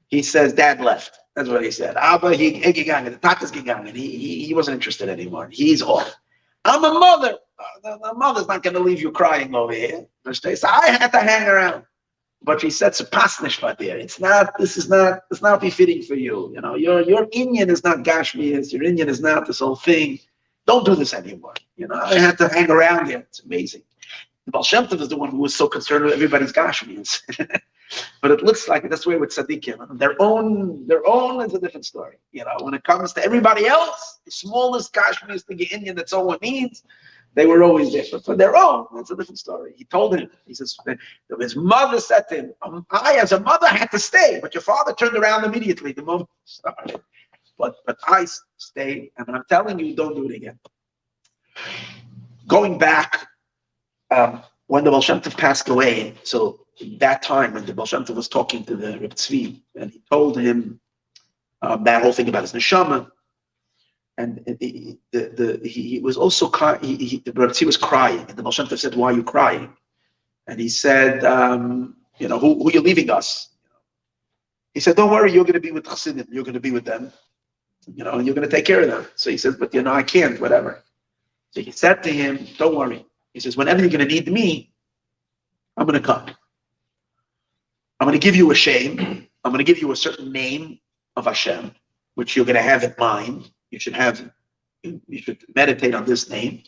he says, Dad left. That's what he said. Aber he gegangen, the Tata's gegangen. He wasn't interested anymore. He's off. I'm a mother. The mother's not going to leave you crying over here. So I had to hang around. But she said, it's not befitting for you. You know, your Indian is not Gashmias, your Indian is not this whole thing. Don't do this anymore. You know, I had to hang around here. It's amazing. The Baal Shem Tov is the one who was so concerned with everybody's Gashmias. But it looks like that's the way with Tzadikim. Their own is a different story. You know, when it comes to everybody else, the smallest Gashmias thing in Indian, that's all it means. They were always there, but for their own, that's a different story. He told him, he says, his mother said to him, I as a mother had to stay, but your father turned around immediately the moment it started. But I stayed, and I'm telling you, don't do it again. Going back, when the Baal Shem Tov passed away, so that time when the Baal Shem Tov was talking to the Reb Tzvi, and he told him that whole thing about his neshama, and he was also crying. The Reb Tzvi was crying, and the Baal Shem Tov said, "Why are you crying?" And he said, "You know, who are you leaving us?" He said, "Don't worry, you're going to be with Chassidim. You're going to be with them. You know, and you're going to take care of them." So he says, "But you know, I can't. Whatever." So he said to him, "Don't worry." He says, "Whenever you're going to need me, I'm going to come. I'm going to give you a shame. I'm going to give you a certain name of Hashem, which you're going to have in mind. You should meditate on this name.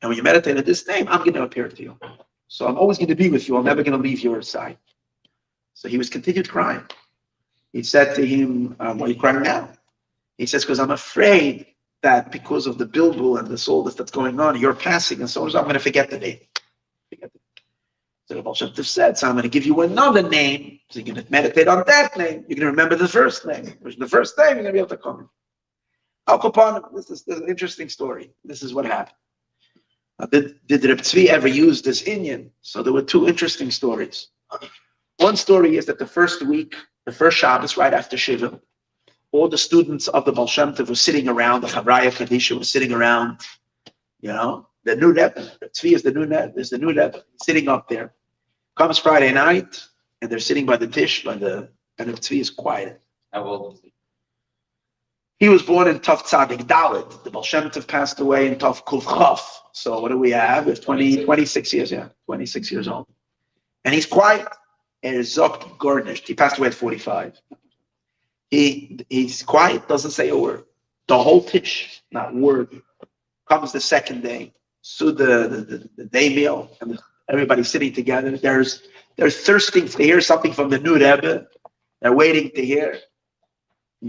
And when you meditate on this name, I'm going to appear to you. So I'm always going to be with you. I'm never going to leave your side." So he was continued crying. He said to him, "Why are you crying now?" He says, "Because I'm afraid that because of the bilbul and all this that's going on, you're passing, and so I'm going to forget the name." So the Baal Shem Tov said, "So I'm going to give you another name. So you're going to meditate on that name. You're going to remember the first name. Which the first name, you're going to be able to come." Al Kapan, this is an interesting story. This is what happened. Did Reb Tzvi ever use this Indian? So there were two interesting stories. One story is that the first week, the first Shabbos right after Shiva, all the students of the Baal Shem Tov were sitting around, the Chavraya Kadisha was sitting around, you know, the new Rebbe. Tzvi is the new Rebbe, sitting up there. Comes Friday night, and they're sitting by the dish, and Tzvi is quiet. How old is he? He was born in Tov Tzadik Dalet. The Baal Shem Tov passed away in Tov Kuf Chaf. So what do we have? We have 26 years, 26 years old. And he's quiet. And is zokt garnished. He passed away at 45. He's quiet, doesn't say a word. The whole tish, not a word. Comes the second day. So the day meal, and everybody's sitting together. They're thirsting to hear something from the new Rebbe. They're waiting to hear.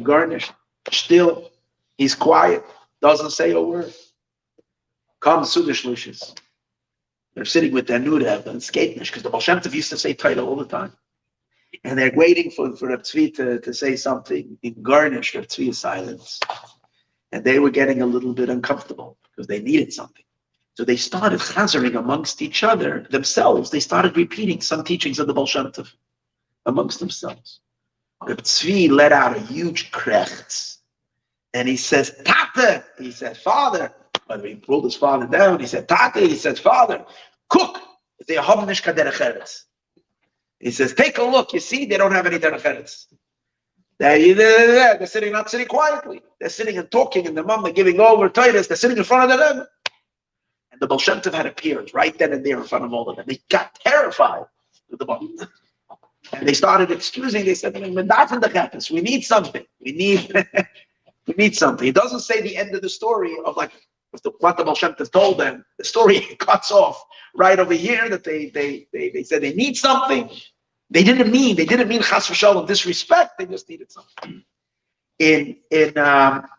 garnished. Still, he's quiet, doesn't say a word. Comes Sudish Lucius. They're sitting with their Nuda and skatenish because the Baal Shem Tov used to say Torah all the time. And they're waiting for Tzvi to say something in garnish of Tzvi's silence. And they were getting a little bit uncomfortable because they needed something. So they started chazering amongst each other, themselves. They started repeating some teachings of the Baal Shem Tov amongst themselves. Tzvi let out a huge krechts. And he says, Tate! He said, Father. But he pulled his father down. He said, Tate! He said, Father, cook! He says, take a look. You see, they don't have any derech eretz. They're sitting, not sitting quietly. They're sitting and talking, and the mom, they're giving over Titus. They're sitting in front of them. And the Baal Shem Tov had appeared right then and there in front of all of them. They got terrified with the Baal. And they started excusing. They said, we need something. We need something. It doesn't say the end of the story of like what the Baal Shem Tov told them. The story cuts off right over here that they said they need something. They didn't mean chas v'shalom disrespect. They just needed something. In our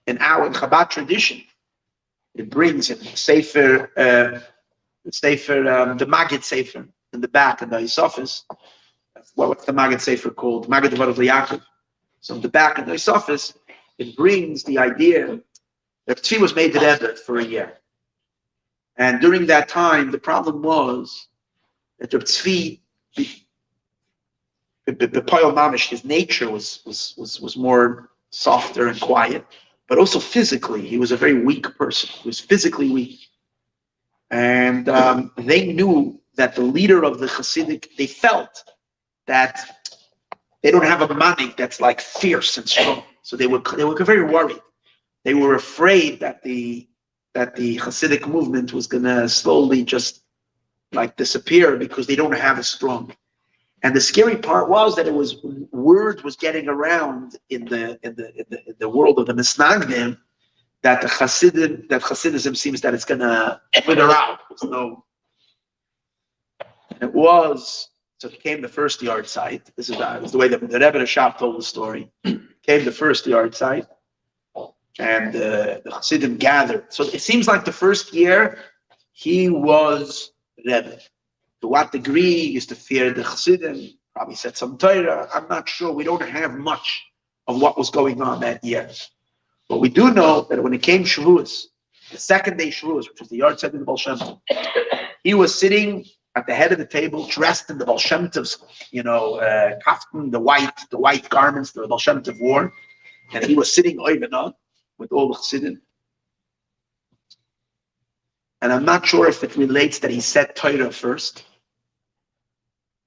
Chabad tradition, it brings in Sefer the Magid Sefer in the back in the Isofis. What's the Magid Sefer called? Magid Devar of Yaakov. So in the back of the Isofis, it brings the idea that Tzvi was made to Rebbe for a year. And during that time, the problem was that Tzvi, the Poyal Mamish, his nature was more softer and quiet, but also physically, he was a very weak person. He was physically weak. And they knew that the leader of the Chassidic, they felt that they don't have a manik that's like fierce and strong. So they were very worried. They were afraid that the Chassidic movement was going to slowly just like disappear because they don't have a strong. And the scary part was that word was getting around in the world of the Misnagdim that Hasidism seems that it's going to wither out. And so it came the first yard site. This is the way the Rebbe Rashab told the story. Came the first yard site, and the Chassidim gathered. So it seems like the first year he was Rebbe. To what degree he used to fear the Chassidim? Probably said some Torah. I'm not sure. We don't have much of what was going on that year. But we do know that when it came Shavuos, the second day Shavuos, which was the yard site of the Baal Shem Tov, he was sitting at the head of the table, dressed in the Baal Shem Tov's, kaftan, the white garments that the Baal Shem Tov wore, and he was sitting oivenah with all the Chassidim. And I'm not sure if it relates that he said Torah first,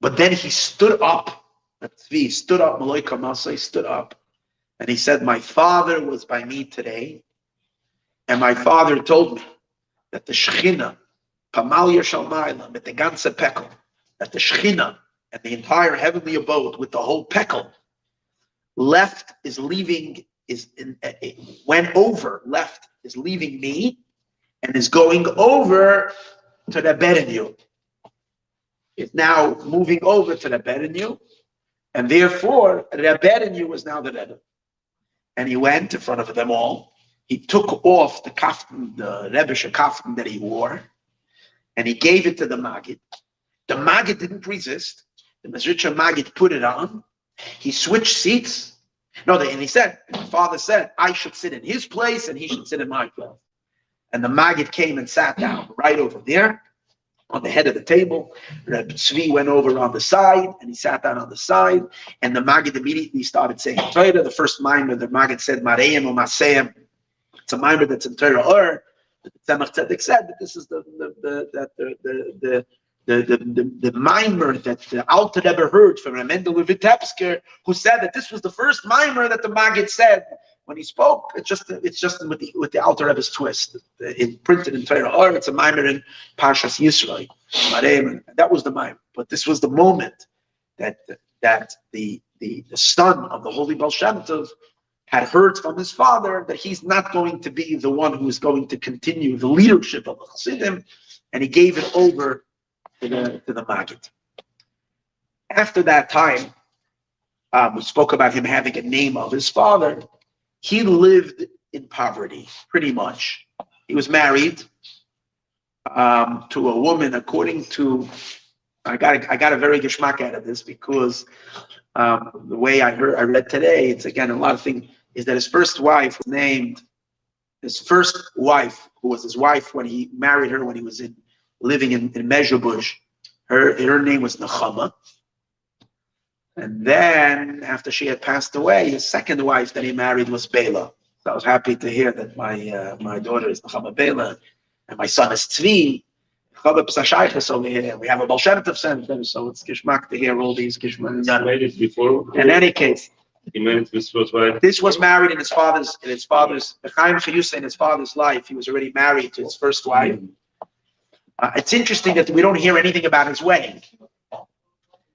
but then he stood up. Tzvi stood up, Malka Masai stood up, and he said, "My father was by me today, and my father told me that the Shechina, Pamal Yashalmayla, mit the ganze Pekel, that the Shechina and the entire heavenly abode with the whole Pekel left is leaving me and is going over to the Berenu. It's now moving over to the Berenu, and therefore the Berenu is now the Rebbe." And he went in front of them all. He took off the kaftan, the Rebbe's kaftan that he wore, and he gave it to the Maggid. The Maggid didn't resist. The Mezritcher Maggid put it on. He switched seats. And he said, my father said, I should sit in his place and he should sit in my place. And the Maggid came and sat down right over there on the head of the table. Reb Tzvi went over on the side and he sat down on the side. And the Maggid immediately started saying Torah. The first mimer, the Maggid said, Mareim or Maseim. It's a mimer that's in Torah or. The Tzemach Tzedek said that this is the mimer that the Alter Rebbe heard from Mendel Vitebsker, who said that this was the first mimer that the Maggid said when he spoke. It's just with the Alter Rebbe's twist. It printed in Torah or it's a mimer in Parshas Yisrael. That was the mimer. But this was the moment that the son of the Holy Baal Shem Tov had heard from his father that he's not going to be the one who is going to continue the leadership of the Chassidim, and he gave it over to the Maggid. After that time, We spoke about him having a name of his father. He lived in poverty, pretty much. He was married to a woman, according to, I got a very geschmack out of this, because the way I read today, it's again a lot of things, is that his first wife was named, his first wife, who was his wife when he married her, when he was living in Mezhebush, her name was Nechama. And then after she had passed away, his second wife that he married was Bela. So I was happy to hear that my daughter is Nechama Bela, and my son is Tzvi. Over here. We have a Baal Shem Tov center, so it's geschmack to hear all these geschmacks. He made it before. In any case, He made this was why. this was married in his father's Chaim Chayusa, in his father's life. He was already married to his first wife. It's interesting that we don't hear anything about his wedding.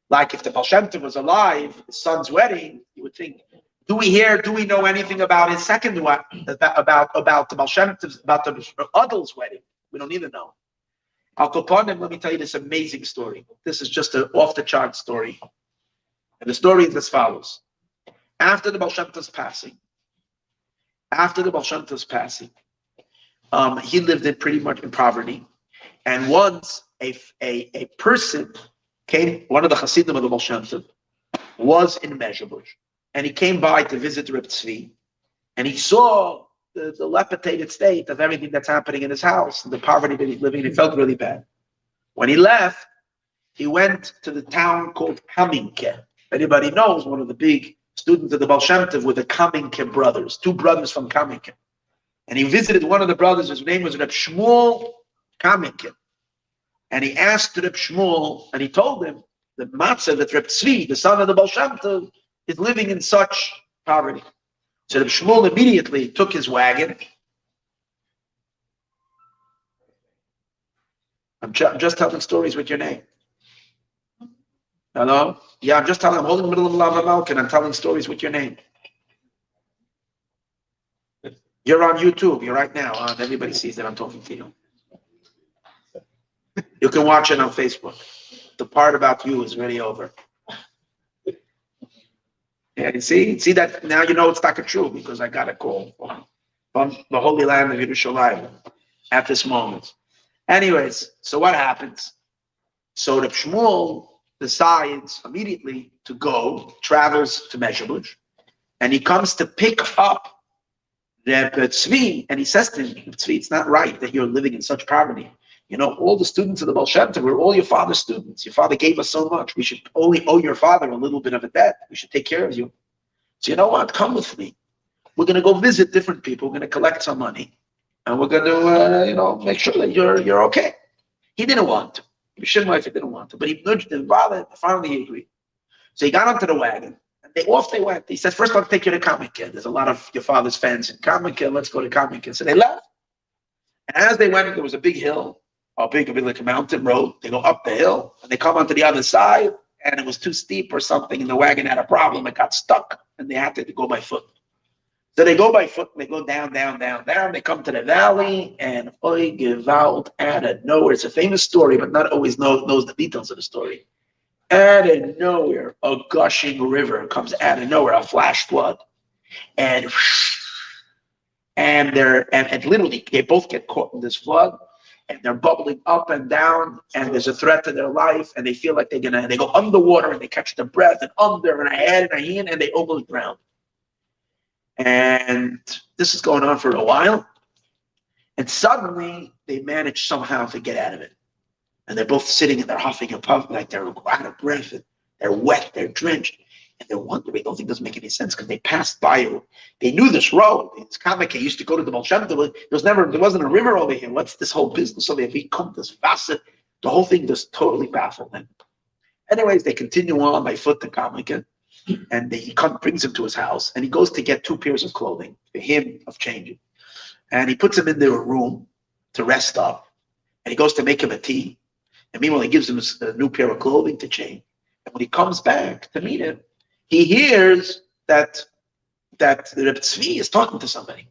Like if the Baal Shem Tov was alive, his son's wedding, you would think, do we know anything about his second wife, about the Baal Shem Tov, about the Adol's wedding? We don't even know. Al Koponim, let me tell you this amazing story. This is just an off-the-chart story. And the story is as follows. After the Baal Shem Tov's passing, he lived in pretty much in poverty. And once a person came, one of the Chassidim of the Baal Shem Tov was in Mezhebush, and he came by to visit Reb Tzvi, and he saw the dilapidated state of everything that's happening in his house, and the poverty that he's living in. He felt really bad. When he left, he went to the town called Kaminke. Anybody knows, one of the big students of the Baal Shem Tov were the Kaminke brothers, two brothers from Kaminke. And he visited one of the brothers, his name was Reb Shmuel Kaminke. And he asked Reb Shmuel, and he told him the matzah that Reb Tzvi, the son of the Baal Shem Tov, is living in such poverty. So Reb Shmuel immediately took his wagon. I'm just telling stories with your name. Hello? Yeah, I'm holding the middle of Melaveh Malka, and I'm telling stories with your name. You're on YouTube. You're right now on. Everybody sees that I'm talking to you. You can watch it on Facebook. The part about you is already over. Yeah, you see that now you know it's not true, because I got a call from the Holy Land of Yerushalayim at this moment. Anyways, so what happens? So Reb Shmuel decides immediately to go, travels to Mezhebush, and he comes to pick up Reb Tzvi, and he says to him, Tzvi, it's not right that you're living in such poverty. You know, all the students of the Baal Shem Tov were all your father's students. Your father gave us so much. We should only owe your father a little bit of a debt. We should take care of you. So you know what? Come with me. We're going to go visit different people. We're going to collect some money, and we're going to, make sure that you're okay. He didn't want to. He didn't want to, but he nudged his father. Finally, he agreed. So he got onto the wagon, and off they went. He said, "First, I'll take you to Kaminke. There's a lot of your father's fans in Kaminke. Let's go to Kaminke." So they left, and as they went, there was a big hill. A big like a mountain road. They go up the hill and they come onto the other side, and it was too steep or something, and the wagon had a problem. It got stuck, and they had to go by foot. So they go by foot, and they go down. They come to the valley, and oy gewalt, out of nowhere. It's a famous story, but not always knows the details of the story. Out of nowhere, a gushing river comes out of nowhere, a flash flood, and literally they both get caught in this flood. And they're bubbling up and down, and there's a threat to their life, and they feel like they go underwater, and they catch their breath, and under, and ahead, and ahead, and they almost drown. And this is going on for a while, and suddenly they manage somehow to get out of it. And they're both sitting, and they're huffing and puffing, like they're out of breath, and they're wet, they're drenched, and they're wondering. The whole thing doesn't make any sense, because they passed by it. They knew this road. It's Kaminke used to go to the Baal Shem Tov. There wasn't a river over here. What's this whole business? So they become this facet. The whole thing just totally baffled them. Anyways, they continue on by foot to Kaminke, and he brings him to his house, and he goes to get 2 pairs of clothing for him of changing, and he puts him into a room to rest up, and he goes to make him a tea, and meanwhile he gives him a new pair of clothing to change. And when he comes back to meet him, he hears that Reb Tzvi is talking to somebody,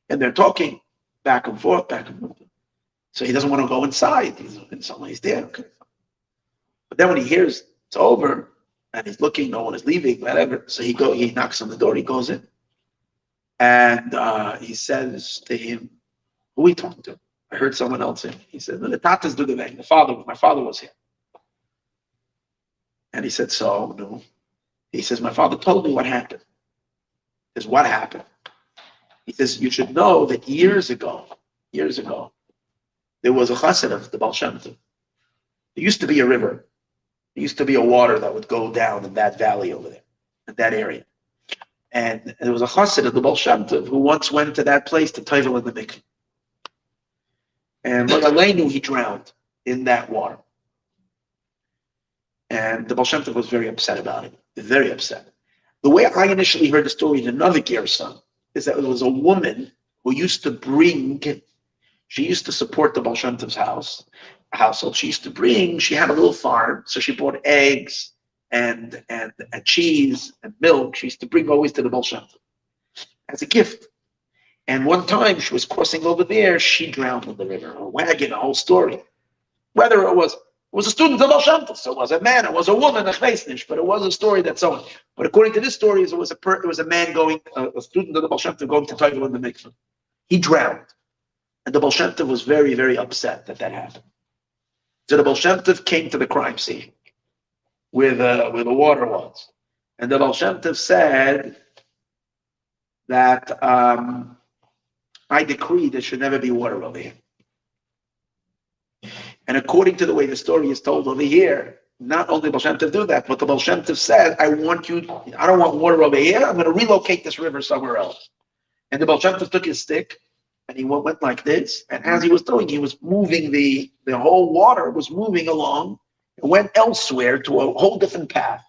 and they're talking back and forth. So he doesn't want to go inside. He's there. Okay. But then when he hears it's over, and he's looking, no one is leaving, whatever. So he knocks on the door, he goes in, and he says to him, who are we talking to? I heard someone else in. He said, the tatas do the thing. My father was here. And he said, so, no. He says, my father told me what happened. He says, what happened? He says, you should know that years ago, there was a Chassid of the Baal Shem Tov. There used to be a river. There used to be a water that would go down in that valley over there, in that area. And there was a Chassid of the Baal Shem Tov who once went to that place to Tove in the mikveh. And Aleinu, he drowned in that water. And the Baal Shem Tov was very upset about it, very upset. The way I initially heard the story in another Gerson is that it was a woman who used to bring, she used to support the Baal Shem Tov's household. She had a little farm, so she bought eggs and cheese and milk. She used to bring always to the Baal Shem Tov as a gift. And one time she was crossing over there, she drowned in the river, a wagon, a whole story. Whether it was a student of Baal Shem Tov, so it was a man, it was a woman, a chesnish, but it was a story that's so on. But according to this story, it was a man going, a student of the Baal Shem Tov going to Tove in the mikveh. He drowned. And the Baal Shem Tov was very, very upset that happened. So the Baal Shem Tov came to the crime scene where the water was. And the Baal Shem Tov said that I decree there should never be water over here. And according to the way the story is told over here, not only Baal Shem Tov do that, but the Baal Shem Tov said, I don't want water over here, I'm going to relocate this river somewhere else. And the Baal Shem Tov took his stick, and he went like this, and as he was doing, he was moving, the whole water was moving along, and went elsewhere to a whole different path.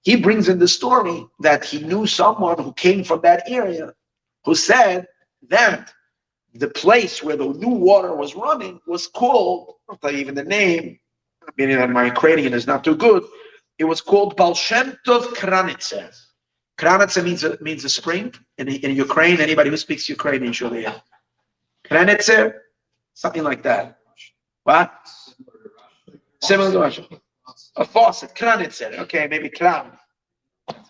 He brings in the story that he knew someone who came from that area, who said that the place where the new water was running was called, I'll tell you even the name, meaning that my Ukrainian is not too good, it was called Baal Shem Tov Kranitsa. Kranitsa means a spring. In Ukraine, anybody who speaks Ukrainian should be Kranitsa, something like that. What? Similar to Russian. A faucet, Kranitsa. Okay, maybe Kran.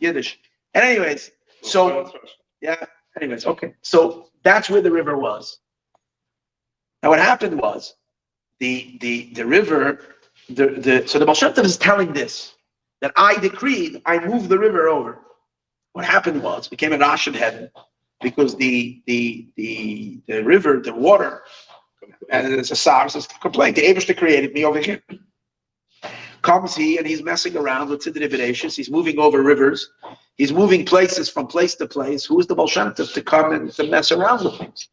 Yiddish. And anyways, so, yeah, anyways, okay. So that's where the river was. Now what happened was, the river, so the Baal Shem Tov is telling this, that I decreed, I moved the river over. What happened was, became a rash in heaven, because the river, the water, and it's a sar, it's a complaint. The Eibishter created me over here. Comes he, and he's messing around with Tzidri Bereshis. He's moving over rivers. He's moving places from place to place. Who's the Baal Shem Tov to come and to mess around with things?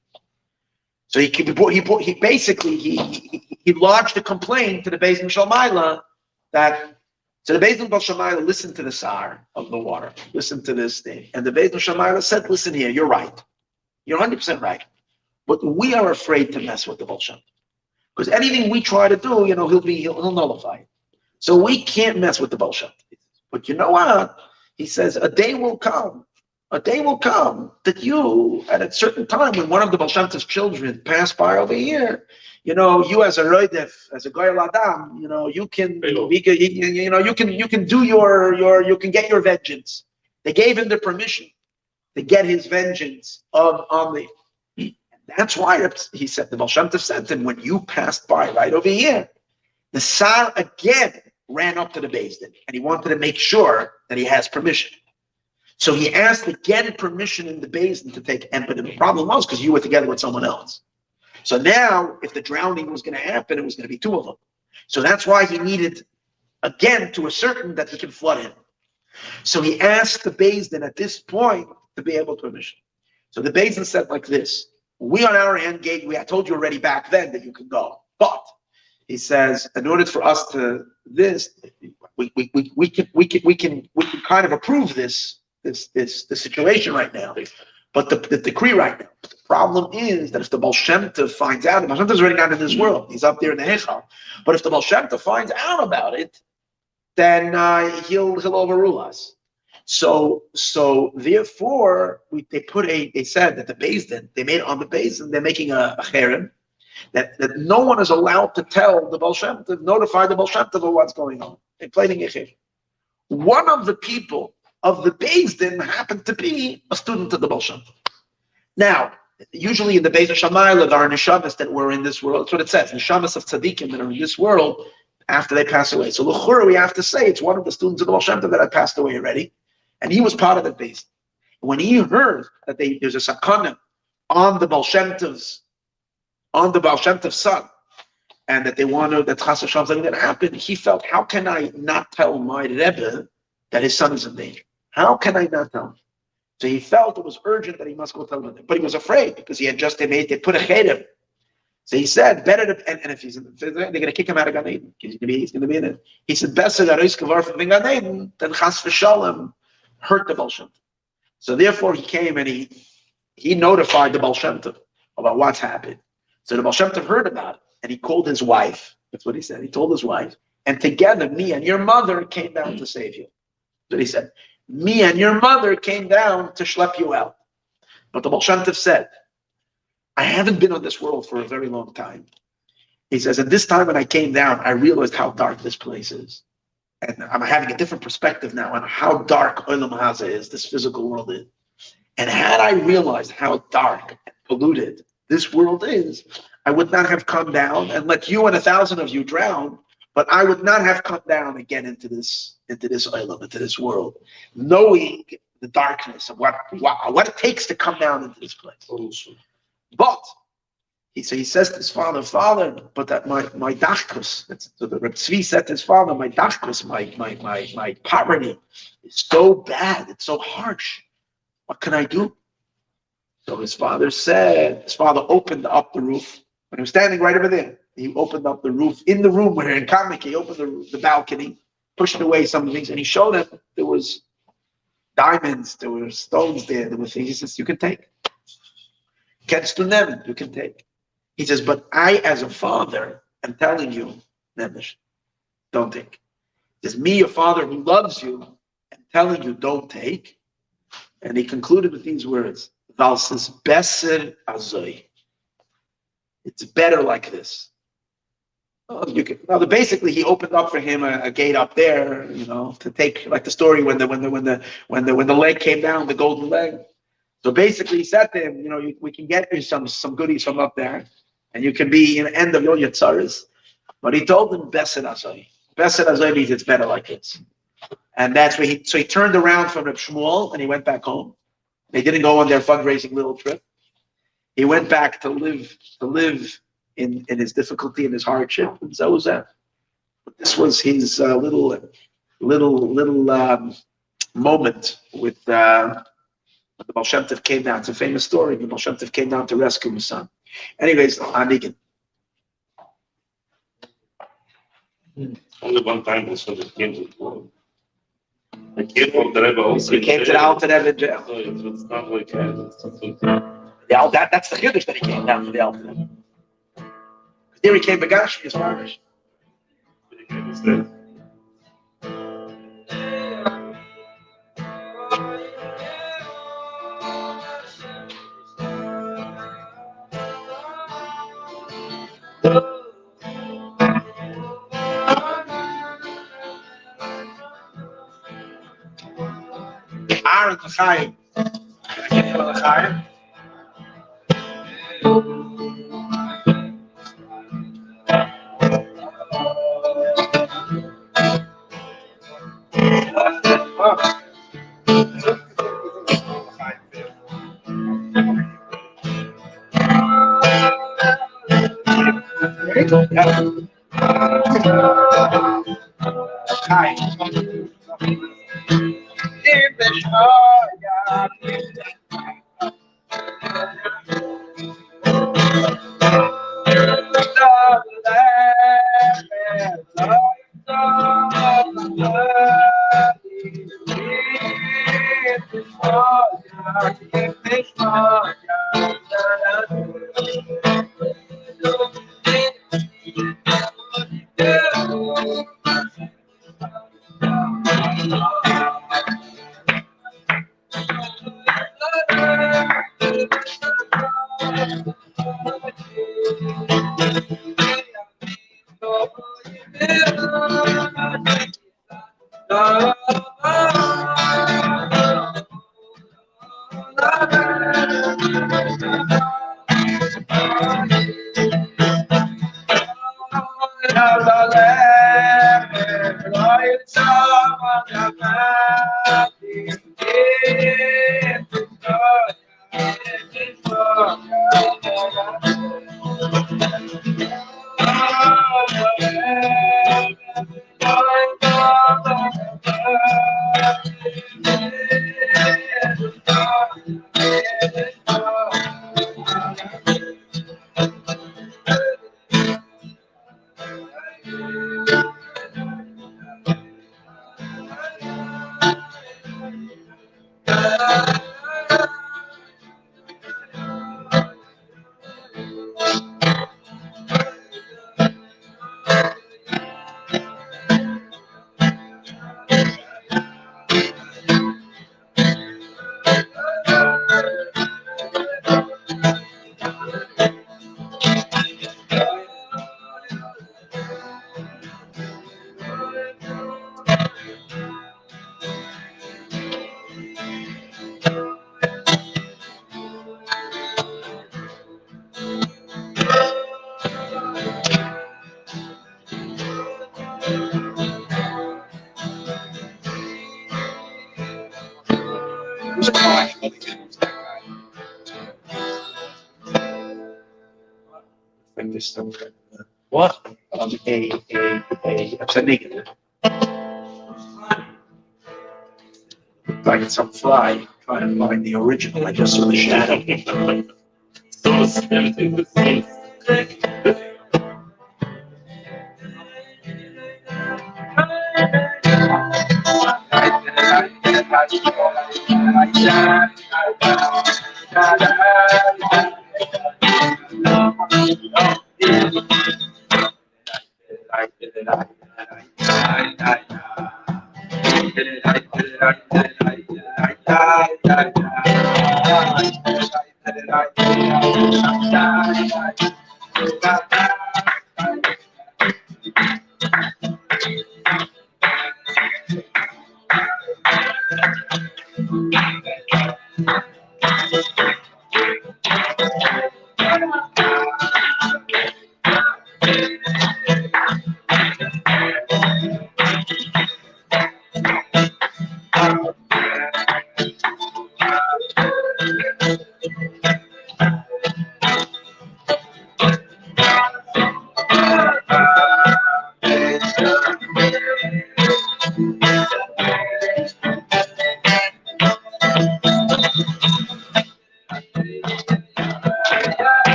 So he basically lodged a complaint to the Beis Din Shalmaila that, so the Beis Din Shalmaila listened to the sar of the water, listened to this thing, and the Beis Din Shalmaila said, listen here, you're right. You're 100% right. But we are afraid to mess with the Baal Shem Tov. Because anything we try to do, he'll nullify it. So we can't mess with the Baal Shem Tov. But you know what? He says, a day will come that you, at a certain time, when one of the Baal Shem Tov's children pass by over here, you as a roidef, as a goyal adam, you can get your vengeance. They gave him the permission to get his vengeance on the. And that's why he said, the Baal Shem Tov said to him, when you passed by right over here, the Sar again ran up to the Beis Din, and he wanted to make sure that he has permission. So he asked again permission in the Beis Din to take, but the problem was because you were together with someone else. So now, if the drowning was going to happen, it was going to be two of them. So that's why he needed, again, to ascertain that he can flood him. So he asked the Beis Din at this point to be able to permission. So the Beis Din said like this, we on our end gave, I told you already back then that you can go, but he says, in order for us to this, we can kind of approve this situation right now, but the decree right now. The problem is that if the Baal Shem Tov finds out, the Baal Shem Tov is already not in this world. He's up there in the Hechal. But if the Baal Shem Tov finds out about it, then he'll overrule us. So therefore, they said that the Beis Din, they made on the Beis Din, they're making a cherem, that no one is allowed to tell the Baal Shem Tov, notify the Baal Shem Tov of what's going on. They're planning a cherem. one of the people of the Beis Din happened to be a student of the Baal Shem Tov. Now, usually in the Beis Shamayla, there are neshamas that were in this world. That's what it says. Neshamas of tzadikim that are in this world after they pass away. So l'chura, we have to say it's one of the students of the Baal Shem Tov that had passed away already, and he was part of the Beis. When he heard that there's a sakana on the Baal Shem Tov's son, and that they wanted that Chas Hashem something that happened, he felt, how can I not tell my Rebbe that his son is in danger? How can I not tell him? So he felt it was urgent that he must go tell him. But he was afraid because he had just they put a cheder. So he said, better to, and if he's in the, they're going to kick him out of Gan Eden. He's going to be in it. He said, better that Reis Kavar from Gan Eden than Chas V'Shalom hurt the Baal Shem Tov. So therefore he came and he notified the Baal Shem Tov about what's happened. So the Baal Shem Tov heard about it and he called his wife. That's what he said. He told his wife, and together me and your mother came down to save you. That's what he said. Me and your mother came down to schlep you out. But the Baal Shem Tov said, I haven't been on this world for a very long time. He says, at this time when I came down, I realized how dark this place is. And I'm having a different perspective now on how dark Olam Haza is, this physical world is. And had I realized how dark and polluted this world is, I would not have come down and let you and 1,000 of you drown, but I would not have come down again into this Olam, into this world, knowing the darkness of what it takes to come down into this place. But he says to his father, but that my dachkus, so the Reb Tzvi said to his father, my dachkus, my poverty is so bad, it's so harsh. What can I do? So his father opened up the roof. When he was standing right over there, he opened up the roof. In the room where in comic, he opened the balcony, pushed away some of the things, and he showed them there was diamonds, there were stones there were things. He says, you can take. Catch to them, you can take. He says, but I, as a father, am telling you, Nemesh, don't take. He says, me, your father who loves you, am telling you, don't take. And he concluded with these words, Valsis beser azoi. It's better like this. Basically, he opened up for him a gate up there, to take, like the story when the leg came down, the golden leg. So basically, he said to him, we can get you some goodies from up there, and you can be in the end of your yatzaris. But he told him, Beser azoi. Beser azoi means it's better like this. And that's where he turned around from Reb Shmuel and he went back home. They didn't go on their fundraising little trip. He went back to live in his difficulty and his hardship. And so was that. This was his little moment with the Baal Shem Tov came down. It's a famous story. The Baal Shem Tov came down to rescue his son. Anyways, Anigan. Only one time was when it came to the world. I came from the Rebbe also. He came to the Alter Rebbe jail. So it's not like That's the Chiddush that he came down to the Alter Rebbe. There he came Begash, his fathers. Aaron Chaim. Chaim. What? Tzadikim. Like some fly trying to find the original. I just saw the shadow. So everything the same.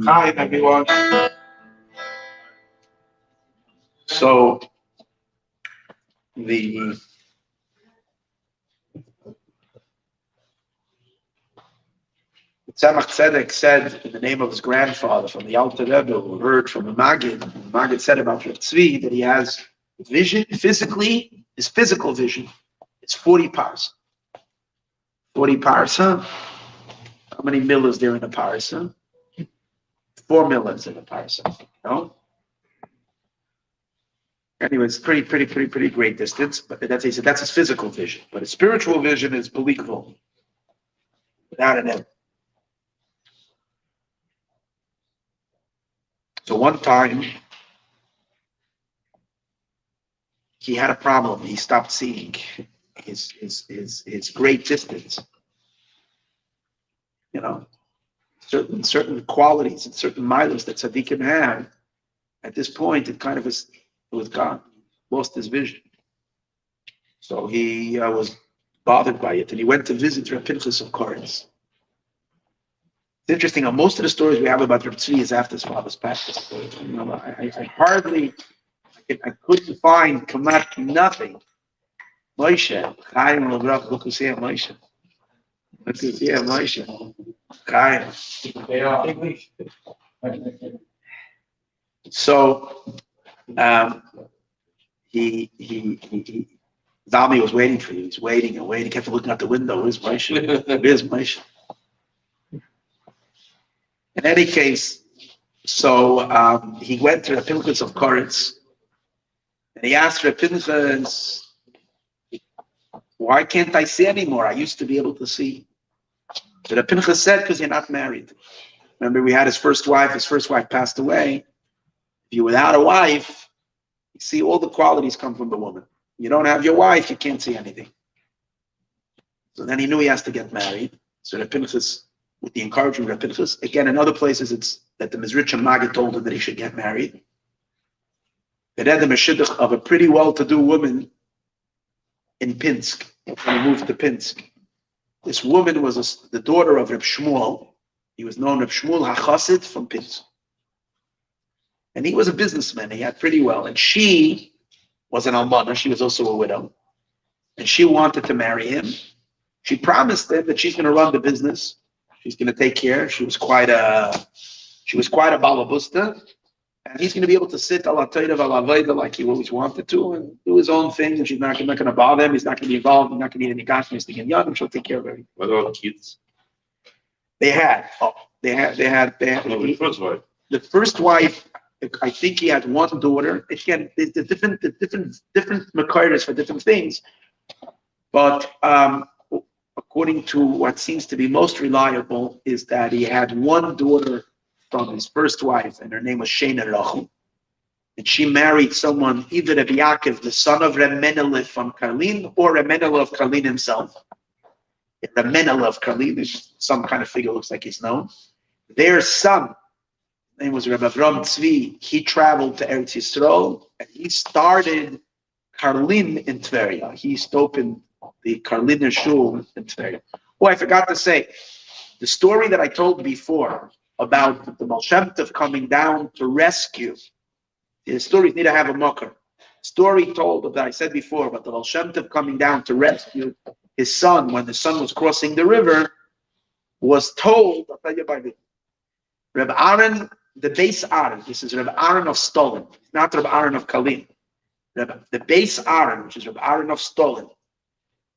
Hi, everyone. So, the Tzemach Tzedek said in the name of his grandfather from the Alter Rebbe, who heard from the Maggid. The Maggid said about Tzvi that he has vision physically, his physical vision. It's 40 parsa. 40 parsa. How many mil is there in a parsa? 4 millers in a parsa. No? Anyway, it's pretty great distance. But that's, he said, that's his physical vision. But his spiritual vision is believable. Without an end. So one time, he had a problem. He stopped seeing his great distance. You know, certain qualities and certain milos that Tzadikim have, at this point, it kind of was gone, lost his vision. So he was bothered by it, and he went to visit Reb Pinchas of Corinth. It's interesting how most of the stories we have about Reb Tzvi is after his father's passed. I couldn't find nothing. Moshe, Chaim Lobrach, look who's here, Moshe. Look who's here, Moshe. Chaim. So, Zalmi was waiting for you. He's waiting and waiting. He kept looking out the window. Where's Moshe? Where's Moshe? In any case, so he went to the Pinsk of Corinth, and he asked Reb Pinchas, why can't I see anymore? I used to be able to see. So Reb Pinchas said, because you're not married. Remember, we had his first wife. His first wife passed away. If you're without a wife, you see all the qualities come from the woman. You don't have your wife, you can't see anything. So then he knew he has to get married. So Reb Pinchas, with the encouragement of Reb Pinchas, again, in other places, it's that the Mizritcha Maggid told him that he should get married. They had the Meshidduch of a pretty well-to-do woman in Pinsk, when he moved to Pinsk. This woman was the daughter of Reb Shmuel. He was known Reb Shmuel HaChassid from Pinsk. And he was a businessman. He had pretty well. And she was an almana. She was also a widow. And she wanted to marry him. She promised him that she's going to run the business. She's going to take care. She was quite a balabusta. And he's going to be able to sit ala toidav ala vayda like he always wanted to and do his own thing. And she's not going to bother him. He's not going to be involved. He's not going to need any gashmis to get young. And she'll take care of everything. What about kids? They had. The first wife. The first wife, I think he had one daughter. Again, there's different makairas for different things. But according to what seems to be most reliable, is that he had one daughter from his first wife, and her name was Shena Rachel. And she married someone, either Rabbi Yaakov, the son of Reb Melaveh from Karlin, or Reb Melaveh of Karlin himself. Reb Melaveh of Karlin is some kind of figure, looks like he's known. Their son, his name was Rabbi Avram Tzvi. He traveled to Eretz Yisrael, and he started Karlin in Tveria. He used to open the Karliner Shul in Tveria. Oh, I forgot to say, the story that I told before about the Baal Shem Tov coming down to rescue, the stories need to have a mocker. Story told that I said before about the Baal Shem Tov coming down to rescue his son when the son was crossing the river was told, I'll tell you by the Reb Aaron, the base Aaron, this is Reb Aaron of Stolin, not Reb Aaron of Kalin. The base Aaron, which is Reb Aaron of Stolin,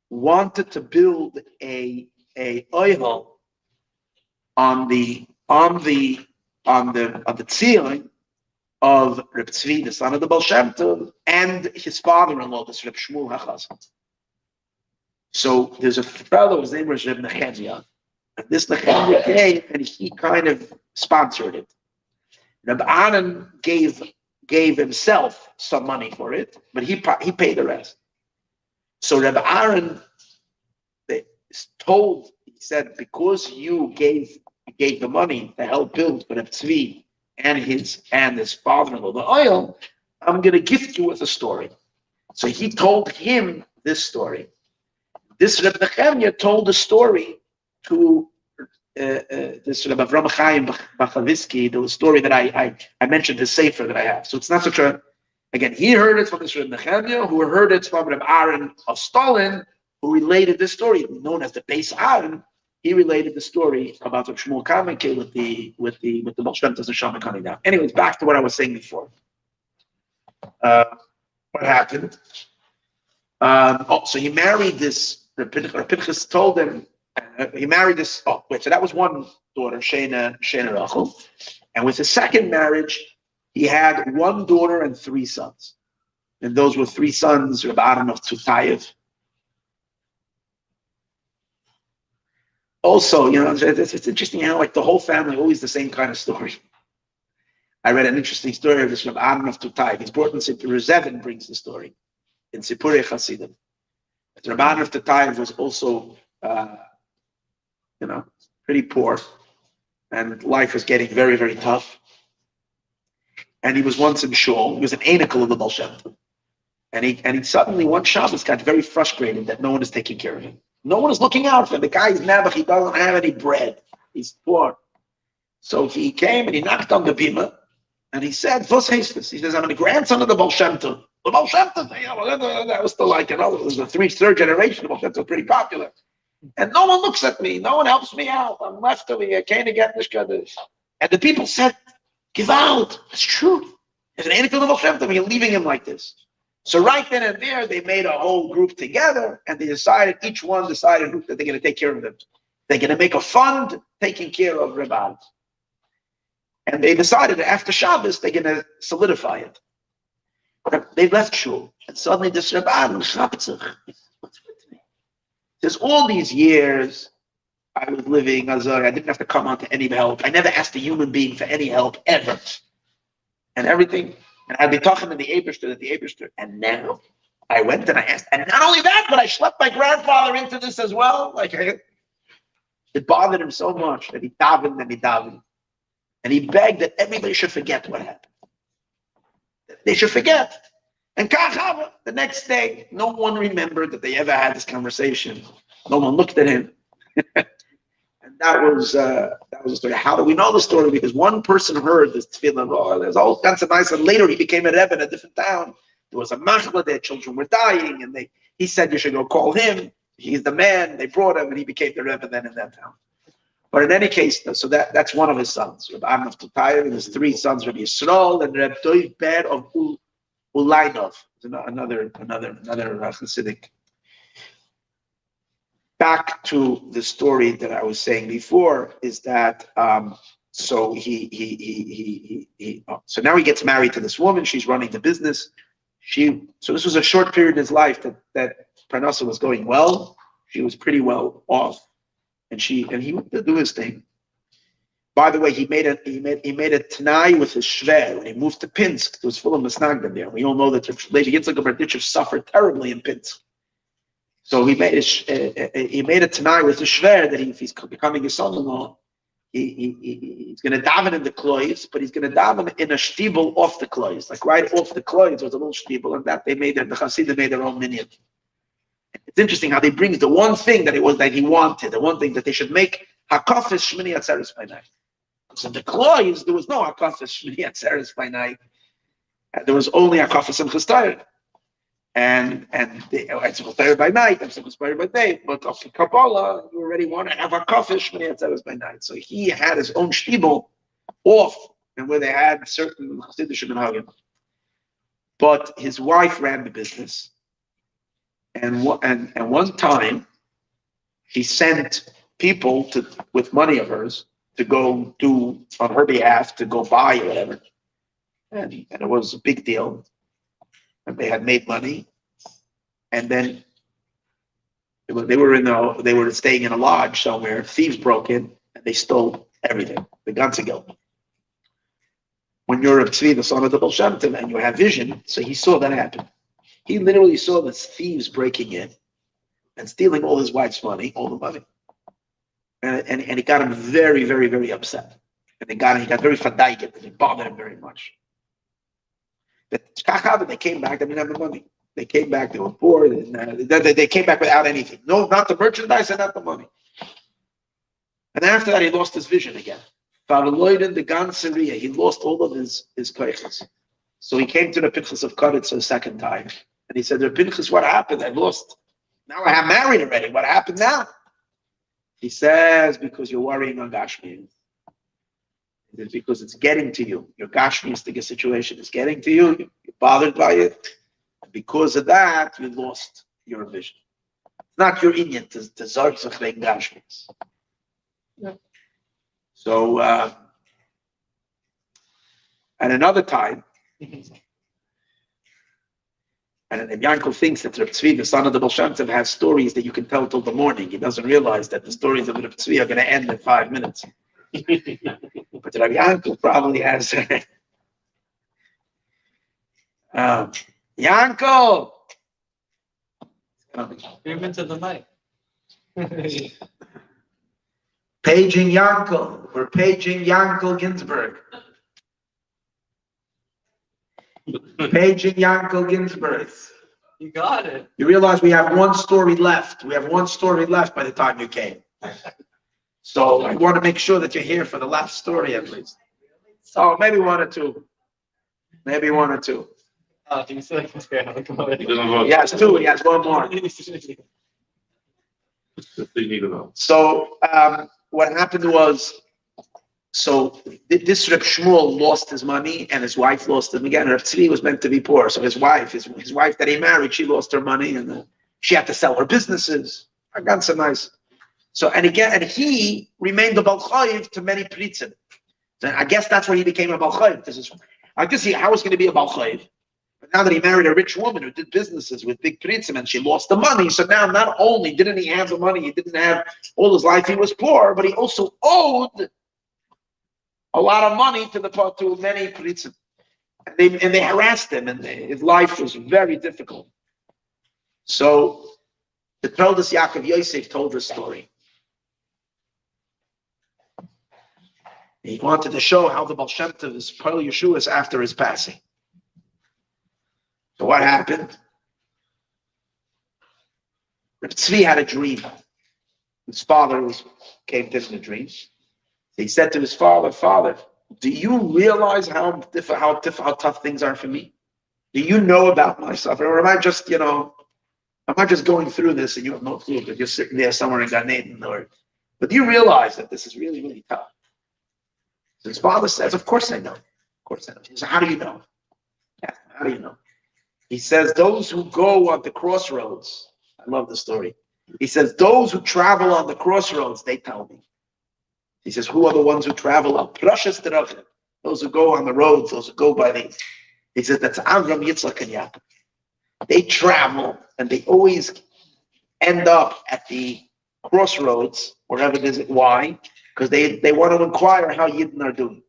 wanted to build a oihel on the tzilin of Reb Tzvi, the son of the Baal Shem Tov, and his father-in-law, this Reb Shmuel HaChassid. So there's a fellow, his name was Reb Nechemia, and this Nechemia came and he kind of sponsored it. Reb Aaron gave himself some money for it, but he paid the rest. So Reb Aaron told, he said, because you gave the money to help build Reb Tzvi and his father-in-law the oil, I'm going to gift you with a story. So he told him this story. This Reb Nechemia told the story to this Reb Avram Chaim Bachavisky, the story that I mentioned, the sefer that I have. So it's not such a, again, he heard it from this Reb Nechemia, who heard it from Reb Aaron of Stalin, who related this story, known as the base Aaron. He related the story about Reb Shmuel Kameke with the Baal Shem Tov Neshama coming down. Anyways, back to what I was saying before. What happened? So he married this. Reb Pinchas told him he married this. So that was one daughter, Shena Rachel, and with his second marriage, he had one daughter and three sons, and those were three sons: Reb Aaron of Tzutayev. Also, it's interesting how like the whole family always the same kind of story. I read an interesting story of this Reb Aaron of Tzutayev. He's brought in Rezevin brings the story in Sipurei Chassidim. Reb Aaron of Tzutayev was also, pretty poor, and life was getting very, very tough. And he was once in shul. He was an anical of the Baal Shem Tov. And he suddenly, one Shabbos, got very frustrated that no one is taking care of him. No one is looking out for him. The guy is never, he doesn't have any bread. He's poor. So he came and he knocked on the bima and he said, "Vos Hestus?" He says, "I'm the grandson of the Baal Shem Tov." The Baal Shem Tov, that was still like, it was the third generation. The Baal Shem Tov was pretty popular. And no one looks at me. No one helps me out. I'm left over here. Can't get this Kaddish. And the people said, "Give out." It's true. There's an anical of the Baal Shem Tov. You're leaving him like this. So right then and there, they made a whole group together, and they decided, each one decided that they're going to take care of them. They're going to make a fund taking care of Rebbe. And they decided that after Shabbos, they're going to solidify it. They left shul, and suddenly this Rebbe, what's with me? There's all these years I was living as I didn't have to come on to any help. I never asked a human being for any help, ever. And everything. And I'd be talking to the Eberster, and now I went and I asked, and not only that, but I schlepped my grandfather into this as well. It bothered him so much that he davened and he davened. And he begged that everybody should forget what happened. They should forget. And the next day, no one remembered that they ever had this conversation. No one looked at him. And that was the story. How do we know the story? Because one person heard this tefillah. Oh, there's all kinds of nice. And later he became a rebbe in a different town. There was a machla. Their children were dying, and he said you should go call him. He's the man. They brought him, and he became the rebbe then in that town. But in any case, so that's one of his sons. Rabbi Amnon of Tutayr, and his three sons, Rabbi Yisrael and Rabbi Tove Ber of Ulainov, another Chassidic. Back to the story that I was saying before is that so so now he gets married to this woman. She's running the business. So this was a short period in his life that Parnassa was going well. She was pretty well off, and he went to do his thing. By the way, he made a Tanai with his shver when he moved to Pinsk. It was full of Misnagdim there. We all know that Lady Yitzchak of Berditchev suffered terribly in Pinsk. So he made a Tanai with his shver that if he's becoming his son-in-law, he's going to daven in the klois, but he's going to daven in a shtibel off the klois, like right off the klois was a little shtibel, and that the Chassidim made their own minyan. It's interesting how they bring the one thing that he wanted, the one thing that they should make hakafis shmini atzeres by night. So the klois, there was no hakafis shmini atzeres by night. There was only hakafis and chestayr. And it's chestayr by night, and chestayr by day. But of the Kabbalah, you already want to have hakafis shmini atzeres by night. So he had his own shtibel off, and where they had certain Chassidic minhagim. But his wife ran the business. And one time, she sent people with money of hers to go do on her behalf to go buy or whatever, and it was a big deal. And they had made money, and then they were staying in a lodge somewhere. Thieves broke in and they stole everything. The ganzigel. When you're a Tzvi, the son of the Baal Shem Tov, and you have vision, so he saw that happen. He literally saw the thieves breaking in and stealing all his wife's money, all the money. And it got him very, very, very upset. And he got very fadaigit, and it bothered him very much. But they came back, they didn't have the money. They came back, they were poor, they came back without anything. No, not the merchandise and not the money. And after that, he lost his vision again. He lost all of his koiches. So he came to the Pinchas of Kumzitz a second time. And he said, "The Pinchas, what happened? I lost. Now I have married already. What happened now?" He says, "Because you're worrying on Gashmi. It's because it's getting to you. Your Gashmistic situation is getting to you. You're bothered by it. And because of that, you lost your vision. It's not your inyan to zartzach being Gashmis." So, at another time, and Yankel thinks that Reb Tzvi, the son of the Baal Shem Tov, has stories that you can tell till the morning. He doesn't realize that the stories of Reb Tzvi are going to end in 5 minutes. But Rabbi Yankel probably has. Yankel! Scream into the mic. Paging Yankel. We're paging Yankel Ginsberg. Paging Yankel Ginsberg. You got it. You realize we have one story left. We have one story left by the time you came. So I want to make sure that you're here for the last story at least. So maybe one or two. Maybe one or two. Oh, do you say He doesn't vote. He has two. He has one more. That's what you need to know. So what happened was, so this Reb Shmuel lost his money and his wife lost him again. Reb Tzvi was meant to be poor, so his wife that he married, she lost her money and she had to sell her businesses. I got some nice. So and he remained a Baal Chayiv to many pritzim. So I guess that's why he became a Baal Chayiv. I can see how it's going to be a Baal Chayiv. But now that he married a rich woman who did businesses with big pritzim and she lost the money, so now not only didn't he have the money, he didn't have all his life, he was poor, but he also owed a lot of money to many pritzim. And they harassed him, and his life was very difficult. So the Toldos Yaakov Yosef told the story. He wanted to show how the Baal Shem Tov is Pearl Yeshua's after his passing. So what happened? Reb Tzvi had a dream. His father came to him in a dream. He said to his father, "Father, do you realize how tough things are for me? Do you know about my suffering? Or am I just, am I just going through this and you have no clue that you're sitting there somewhere in Gan Eden? But do you realize that this is really, really tough?" So his father says, "Of course I know. Of course I know." He says, "How do you know?" How do you know? He says, "Those who go on the crossroads," I love the story. He says, "Those who travel on the crossroads, they tell me." He says, "Who are the ones who travel on Prashas Derachim? Those who go on the roads, those who go by these." He says, "That's Avram, Yitzchak, and Yaakov. They travel and they always end up at the crossroads, wherever it is. Why? Because they want to inquire how Yidden are doing.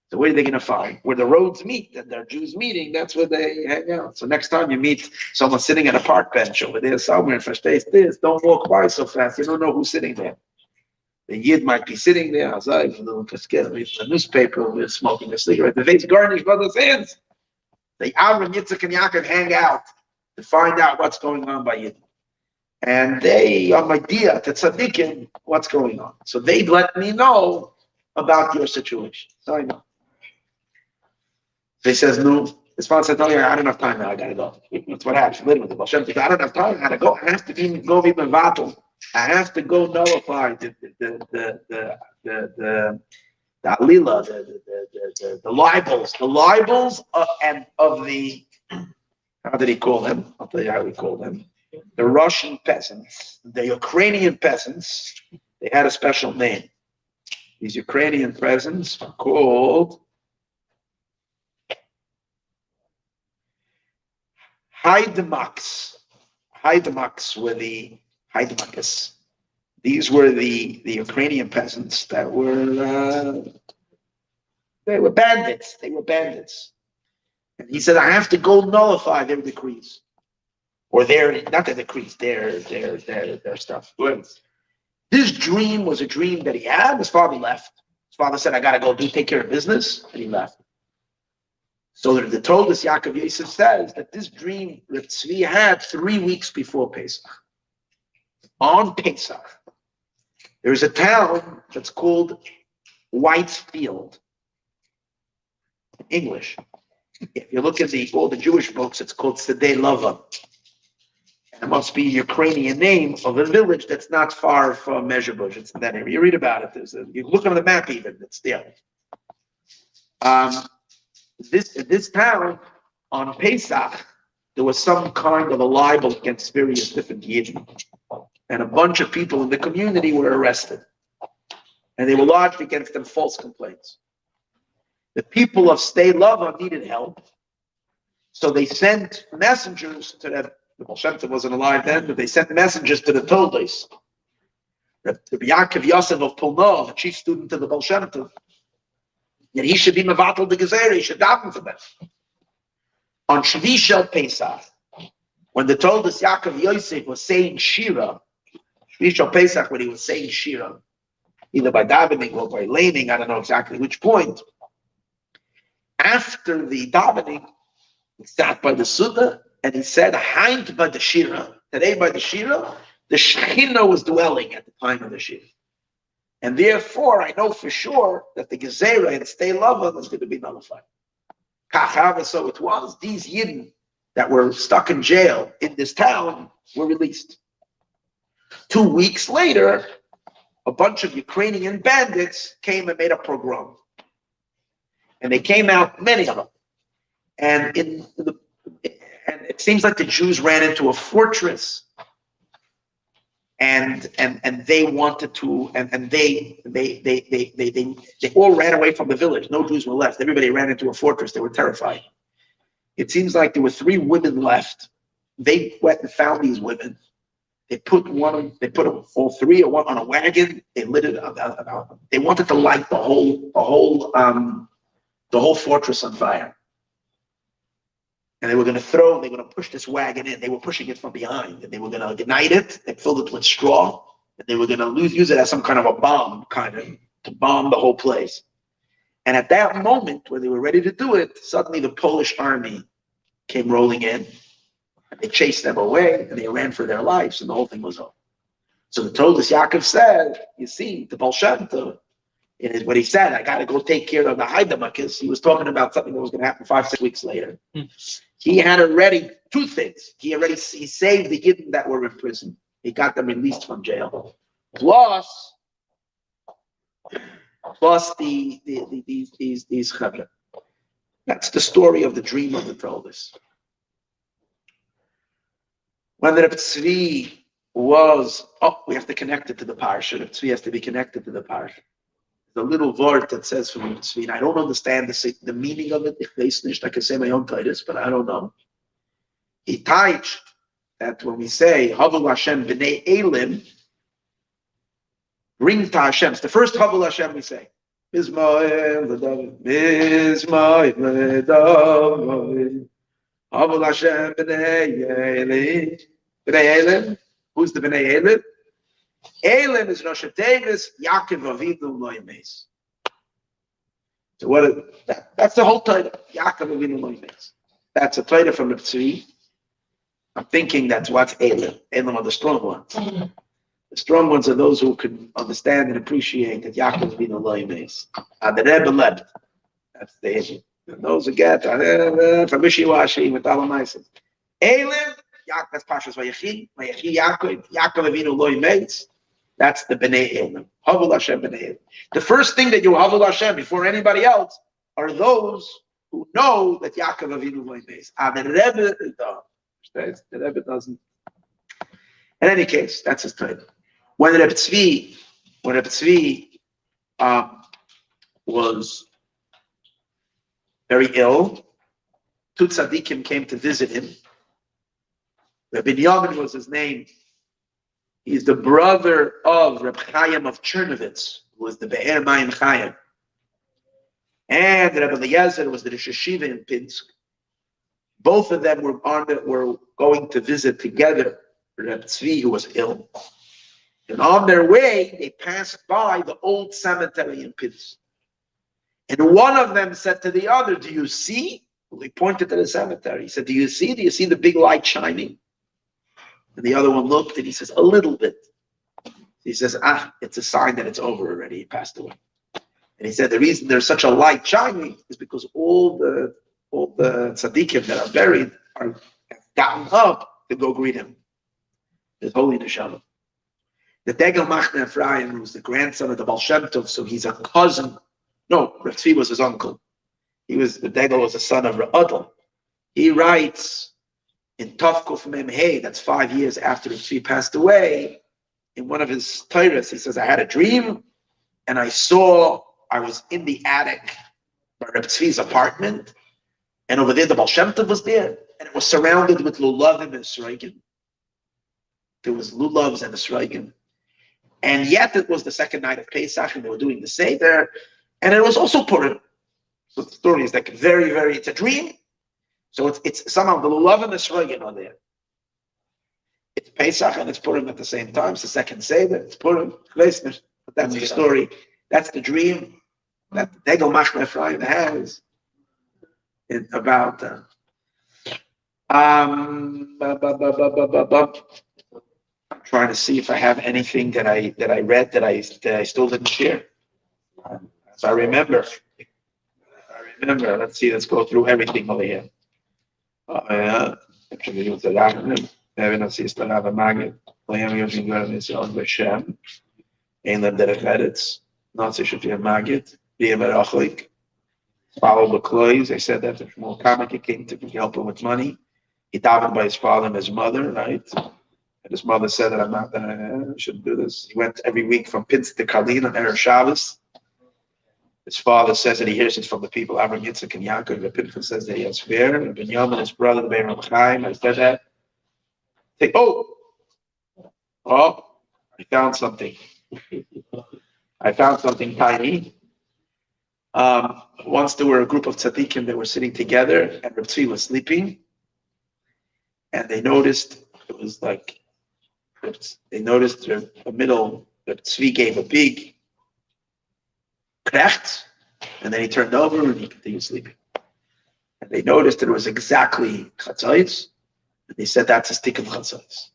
So where are they going to find? Where the roads meet and there are Jews meeting, that's where they hang out. So next time you meet someone sitting at a park bench over there somewhere, this, don't walk by so fast. You don't know who's sitting there. The Yid might be sitting there outside with a little casket, reading the newspaper, we're smoking a cigarette. The face garnished by those hands. The Avram, Yitzchak, and Yaakov hang out to find out what's going on by Yid. And they are my dear to Tzadikim, what's going on. So they let me know about your situation. So I know. So he says, "No." His father said, "No, I don't have time now. I gotta go." That's what happens. Literally, the Baal Shem Tov, "I don't have time. I gotta go. I have to go even vatal. I have to go nullify the alila, the libels of the, how did he call them? I'll tell you how he called them. The Russian peasants, the Ukrainian peasants. They had a special name. These Ukrainian peasants are called Haidamaks. Haidamaks were the Haidamakas. These were the Ukrainian peasants that were they were bandits. They were bandits. And he said, "I have to go nullify their decrees, or not their decrees, their stuff." This dream was a dream that he had. His father left. His father said, "I gotta go take care of business," and he left. So the Toldos Yaakov Yosef says that this dream that Tzvi had 3 weeks before Pesach. On Pesach, there is a town that's called Whitefield. In English. If you look at all the Jewish books, it's called Sedei Lava. And it must be a Ukrainian name of a village that's not far from Mezhebush. It's in that area. You read about it. You look on the map even, it's there. This town, on Pesach, there was some kind of a libel against various different Yidden. And a bunch of people in the community were arrested. And they were lodged against them false complaints. The people of Stay Lava needed help. So they sent messengers to them. The Baal Shem Tov wasn't alive then, but they sent messengers to the Toldos. The Yaakov Yosef of Polno, the chief student of the Baal Shem Tov, that he should be mevatel the gezer, he should daven for them. On Shvi Shel Pesach, when the Toldos Yaakov Yosef was saying Shira, Shvi Shel Pesach, when he was saying Shira, either by davening or by laning, I don't know exactly which point. After the davening, he sat by the Suda and he said, Heint by the Shira. Today by the Shira, the Shekhinah was dwelling at the time of the Shira. And therefore, I know for sure that the Gezerah and Stay Lava is going to be nullified. Kachava, so it was, these Yidden that were stuck in jail in this town were released. 2 weeks later, a bunch of Ukrainian bandits came and made a pogrom. And they came out, many of them. And it seems like the Jews ran into a fortress, and they wanted to, and they all ran away from the village. No Jews were left. Everybody ran into a fortress. They were terrified. It seems like there were 3 women left. They went and found these women. They put all 3 on a wagon. They lit it up. They wanted to light the whole fortress on fire. And they were going to push this wagon in. They were pushing it from behind, and they were going to ignite it and fill it with straw, and they were going to use it as some kind of a bomb, to bomb the whole place. And at that moment, when they were ready to do it, suddenly the Polish army came rolling in, and they chased them away, and they ran for their lives, and the whole thing was over. So the Toldus Yaakov said, you see, the Baal Shem Tov, what he said, I got to go take care of the Haidamakis. He was talking about something that was going to happen 5-6 weeks later. He had already 2 things. He saved the Yidden that were in prison. He got them released from jail. Plus these Chavre. That's the story of the dream of the Toldus. When the Tzvi was, we have to connect it to the parsha. The Tzvi has to be connected to the parsha. The little word that says from the Tzvi, I don't understand the meaning of it. I can say my own titles, but I don't know. He touched that when we say Havul Hashem b'nei Elim, bring to Hashem. It's the first Havul Hashem we say. Havul Hashem b'nei Elim. Who's the b'nei Elim? Elim is Rosh Davis, Yaakov Avinu Loimes. So that's the whole title, Yaakov Avinu Loimes. That's a title from the Tzvi. I'm thinking that's what's Elim. Elim are the strong ones. The strong ones are those who can understand and appreciate that Yaakov Avinu Loimes. The Rebbe left. That's the issue. And those who get from Mishiwashi with Alamaisim. Elim, that's Pashas Vayechi Yaakov Avinu Loimes. That's the B'nai Elim. Havul Hashem B'nai Elim. The first thing that you Havul Hashem before anybody else are those who know that Yaakov Avinu Loimes. The Rebbe doesn't. In any case, that's his title. When Reb Tzvi was very ill, 2 Tzadikim came to visit him. Reb Binyamin was his name. He's the brother of Reb Chaim of Chernovitz, who was the Be'er Mayim Chaim. And Reb Eliezer was the Rosh Yeshiva in Pinsk. Both of them were going to visit together Reb Tzvi, who was ill. And on their way, they passed by the old cemetery in Pinsk. And one of them said to the other, do you see? Well, he pointed to the cemetery. He said, do you see the big light shining? And the other one looked and he says, a little bit. He says, it's a sign that it's over already. He passed away. And he said, the reason there's such a light shining is because all the tzaddikim that are buried have gotten up to go greet him. His holy neshama. The Degel Machne Ephraim, who was the grandson of the Baal Shem Tov, so he's a cousin. No, Rav Tzvi was his uncle. The Degel was the son of Ra'adl. He writes in Tovkuf Mem Hey, that's 5 years after Rav Tzvi passed away, in one of his Torahs, he says, I had a dream, and I was in the attic by Rav Tzvi's apartment, and over there the Baal Shem Tov was there, and it was surrounded with lulavim and sroigim. There was lulavs and a sroigim. And yet it was the second night of Pesach, and they were doing the Seder, and it was also Purim. So the story is like very, very, it's a dream. So it's somehow the lulav and the sroigim are there. It's Pesach and it's Purim at the same time. It's the second Seder, it's Purim. But that's the story. That's the dream that the Degel Machne Ephraim has about. I'm trying to see if I have anything that I read that I still didn't share. If I remember. Let's see. Let's go through everything over here. Follow the clothes. I said that the small comic, he came to help him with money. He davened by his father and his mother, right? And his mother said that I shouldn't do this. He went every week from Pinsk to Karlin on Hersh Shabbos. His father says that he hears it from the people, Avram, Yitzchak, and Yaakov. The Pinsk says that he has fear. And Binyamin, his brother, the Be'er Chaim, I said that. I found something. I found something tiny. Once there were a group of tzadikim that were sitting together, and Reb Tzvi was sleeping, and they noticed it was like, they noticed the middle, Reb Tzvi gave a big krecht, and then he turned over and he continued sleeping. And they noticed that it was exactly chatzos, and they said that's a stick of chatzos.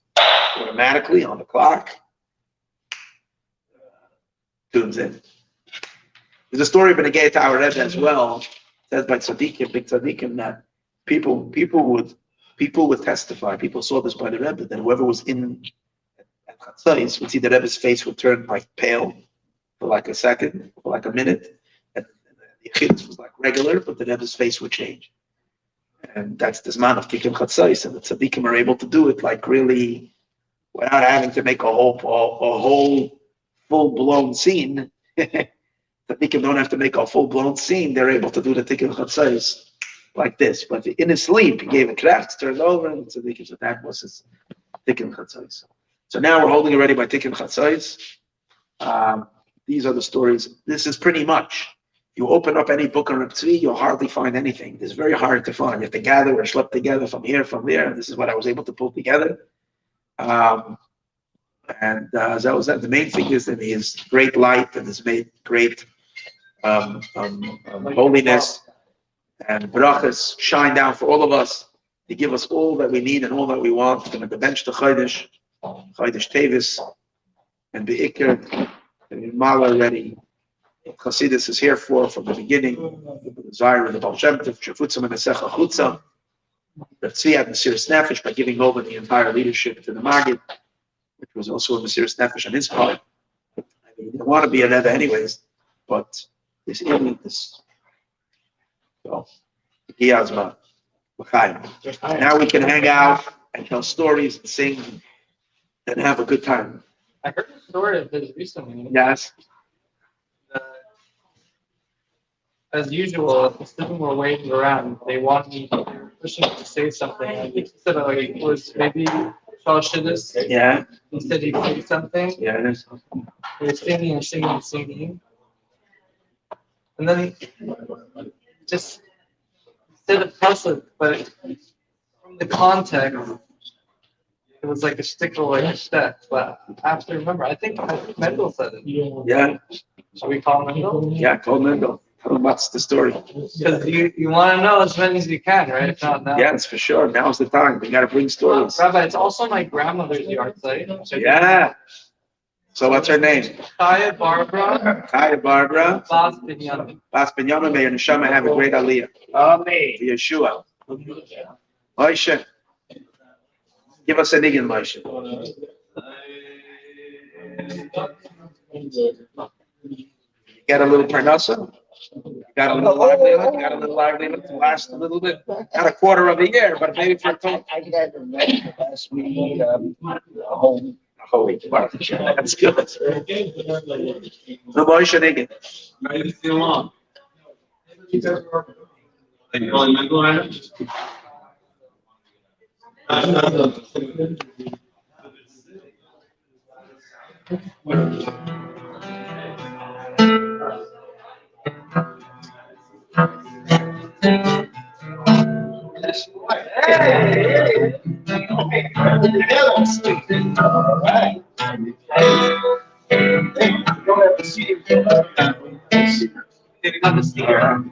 Automatically on the clock, tunes in. There's a story of an Agay to our Rebbe as well. It says by Tzadikim, big Tzadikim, that people would testify. People saw this by the Rebbe, that whoever was in at Chatzos would see the Rebbe's face would turn like pale for like a second, for like a minute. And the Yechidus was like regular, but the Rebbe's face would change. And that's the Zman of Tikkun Chatzos, and the Tzadikim are able to do it like really without having to make a whole full-blown scene. Tzadikim don't have to make a full-blown scene. They're able to do the Tikkun Chatzos like this. But in his sleep, he gave a kraft, turned over, and Tzadikim said that was his Tikkun Chatzos. So now we're holding already by Tikkun Chatzos. These are the stories. This is pretty much, you open up any book on Reb Tzvi, you'll hardly find anything. It's very hard to find. You have to gather or schlep together from here, from there. And this is what I was able to pull together. As I was said, the main thing is that he is great light and has made great holiness and brachas shine down for all of us to give us all that we need and all that we want. And at the bench to Chodesh Tevis, and Be'ikr, and Mala already. Chassidus is here from the beginning. The desire of the Baal Shem Tov, Shafutzam and Asecha Chutzam. Reb Tzvi had Mesiras Nefesh by giving over the entire leadership to the Maggid, which was also a Mesiras Nefesh on his part. I mean, he didn't want to be a Rebbe anyways, but this elite is. So, Yazma, now we can hang out and tell stories and sing and have a good time. I heard a story of this recently. Yes. As usual, the students were waiting around. They wanted me, they were pushing me to say something. I think he said it was maybe Chassidic. Yeah. He said he'd say something. Yeah. They were singing and singing and singing. And then he just said it passive, but from the context, it was like a shtickle, like a step. But I have to remember, I think Mendel said it. Yeah. Shall we call Mendel? Yeah, call Mendel. Tell him what's the story. Because you want to know as many as you can, right? If not now. Yes, for sure. Now's the time. We got to bring stories. Rabbi, it's also my grandmother's yard site. Yeah. So what's her name? Kaya Barbara. Bas Binyamin. Bas Binyamin, may your neshama have a great aliyah. Amen. Yeshua. Moshe. Give us a niggin, Moshe. Get a little parnasa? Got a little livelihood to last a little bit. Not a quarter of a year, but maybe for a total. I got to remember last week, a whole week. That's good. The Moshe niggin. They got the sticker.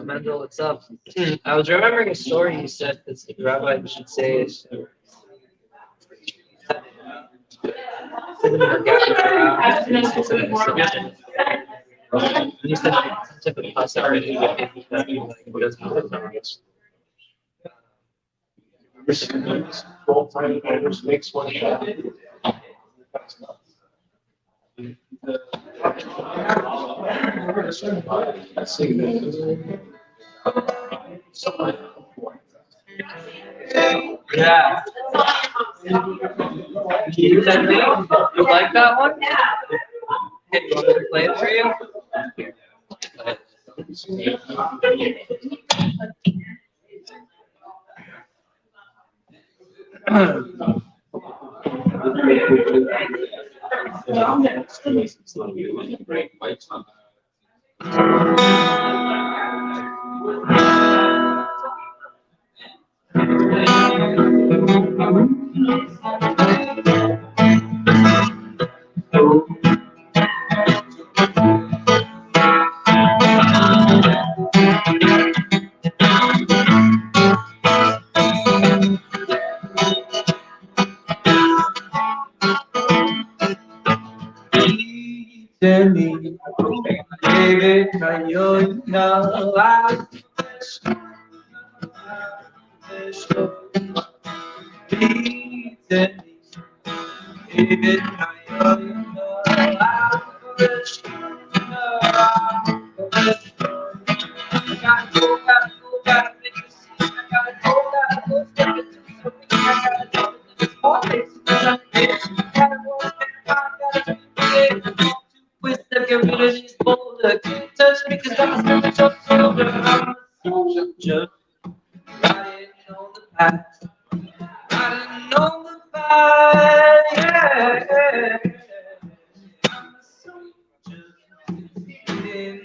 Mendel, what's up? I was remembering a story you said that the rabbi should say is you said some type of possibility that he doesn't know the numbers. Makes one shot. Yeah. Can you send me? You like that one? Yeah. Hey, you want me to play it for you?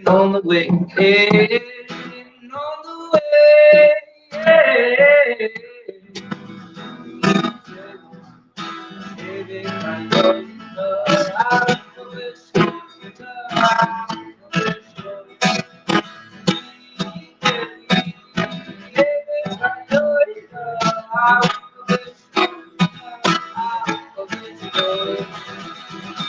On the way, on the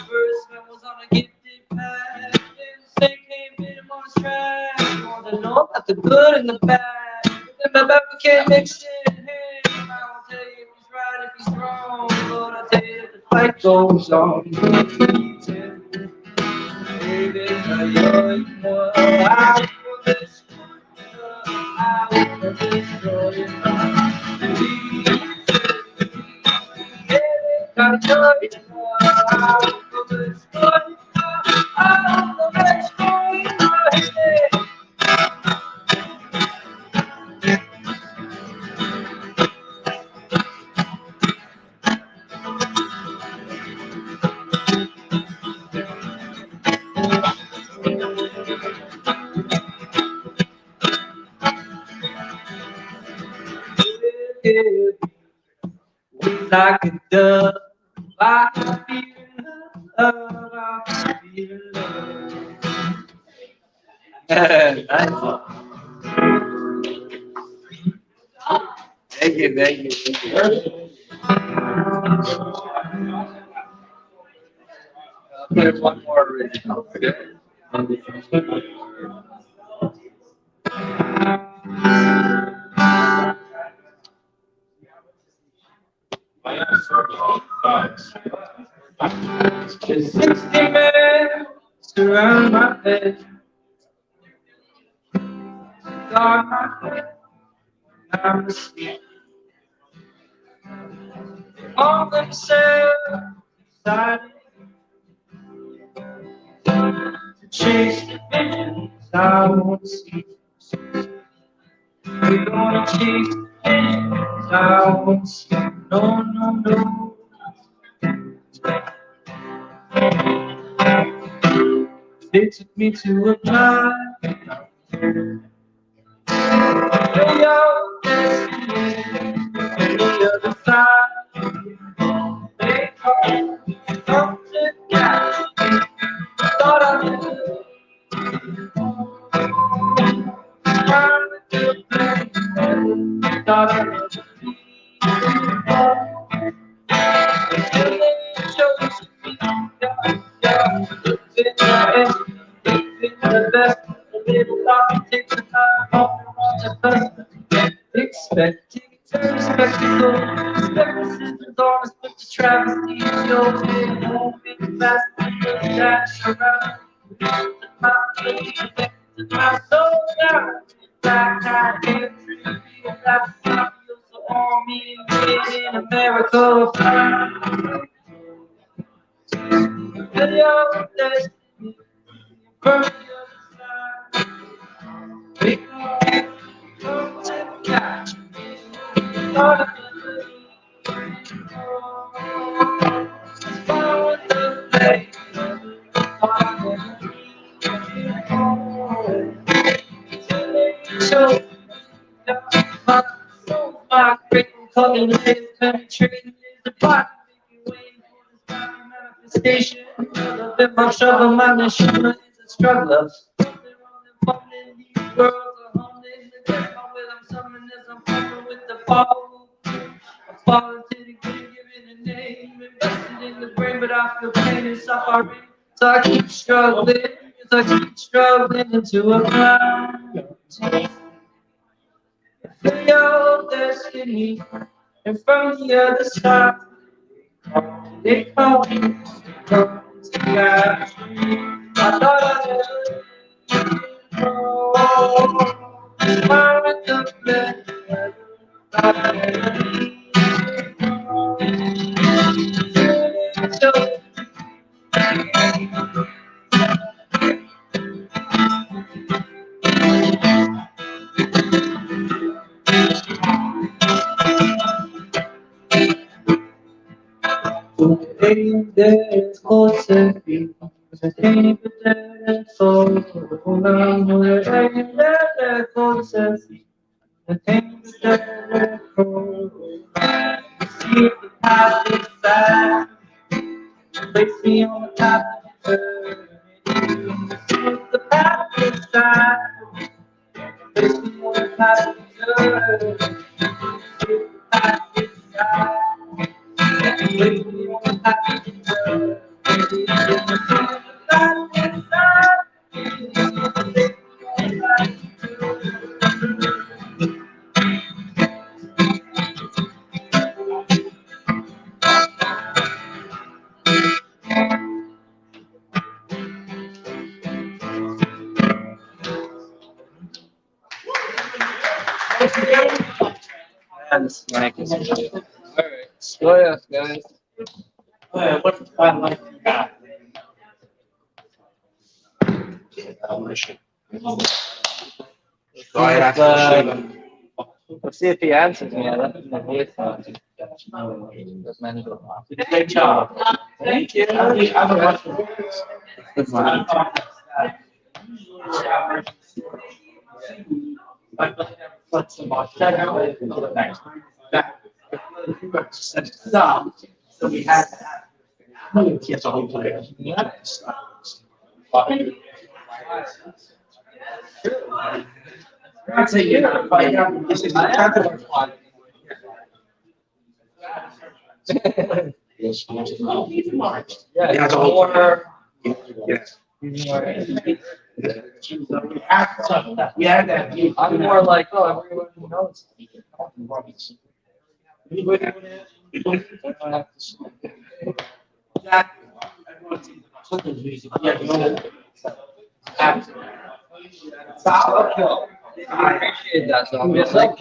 First, I was on a gifted path, then Satan came in on his track. to know about the good and the bad. And my baby can't mix it. Hey, I will tell you if he's right, if he's wrong. Lord, I'll tell you if the fight goes on. Baby, I will destroy you. Like a dove, I can feel love, I can feel love. Thank you, thank you, thank you. I'll play one more original. Just 60 men surround my head, guard my head when I'm asleep. All themselves excited to chase the visions I won't see. We're gonna chase the visions I won't see. No, no, no. They took me to a blind. Way out the other side. They call something down. Thought I knew. Thought I knew. Until they chose me. The best, a little love, take the time off the first. Expecting to spectacle, skepticism's honest, but the travesty is yours. Moving fast, dash around. My soul down, black eyed entry, black feels so on me, in a miracle. The destiny, from the other side. We come to catch me. Thought of follow the play. So, my soul, my great calling is penetrating the body, making way for this body manifestation. Love in my trouble, my nation is a struggler. Something wrong and these worlds are humbling. The death my will, I'm summoning as I'm fucking with the fall. I'm falling to the game, giving a name, invested in the brain, but I feel pain and suffering. So I keep struggling, into a cloud. Feel your destiny, and from the other side, they call me, come to catch me. I thought I knew, smile with the bed, there's closer people. I can't put that soul. There's closer people. I can't put that soul. See the path inside. Place me on the top of the earth. See the path inside. Place me on the top of the earth. See the path inside. Place me on the top of the earth. And this mic is really. Alright. Slow guys. Let's see if he answers me. I left him the voice on. Great job. Thank you. So we had to have kids all play. I'd say, you know, this is the kind of Yeah, Yeah, it's the whole- more. Yes. I'm more like, oh, everyone knows. I appreciate that. So I'm just like,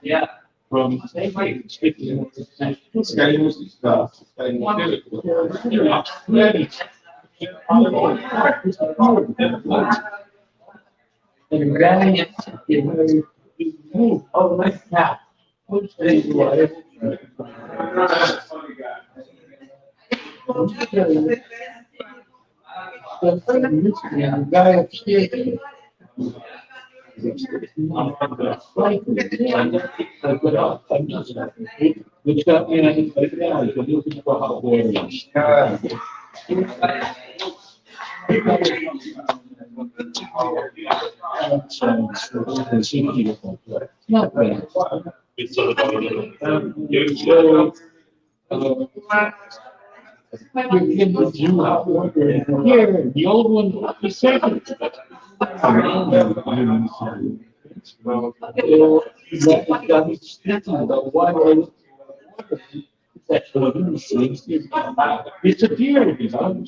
yeah. From Oh, nice cat. The guy upstairs. Which got me, I think, right now, is looking for hot water. Not bad. it's sort of Here, the old one, the second. Disappeared, you know.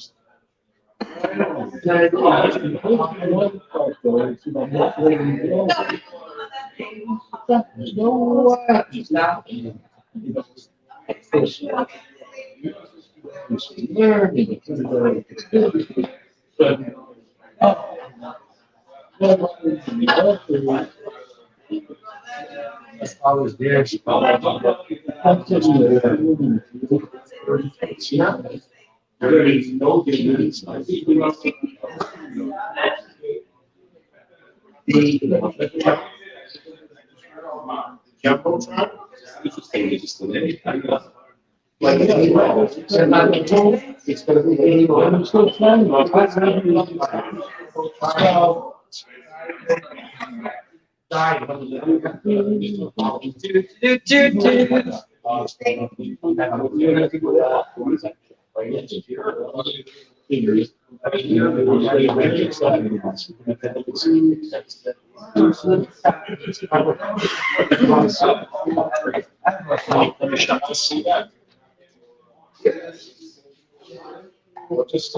I was there. There is no difference. It's gonna be. I'm still trying. Just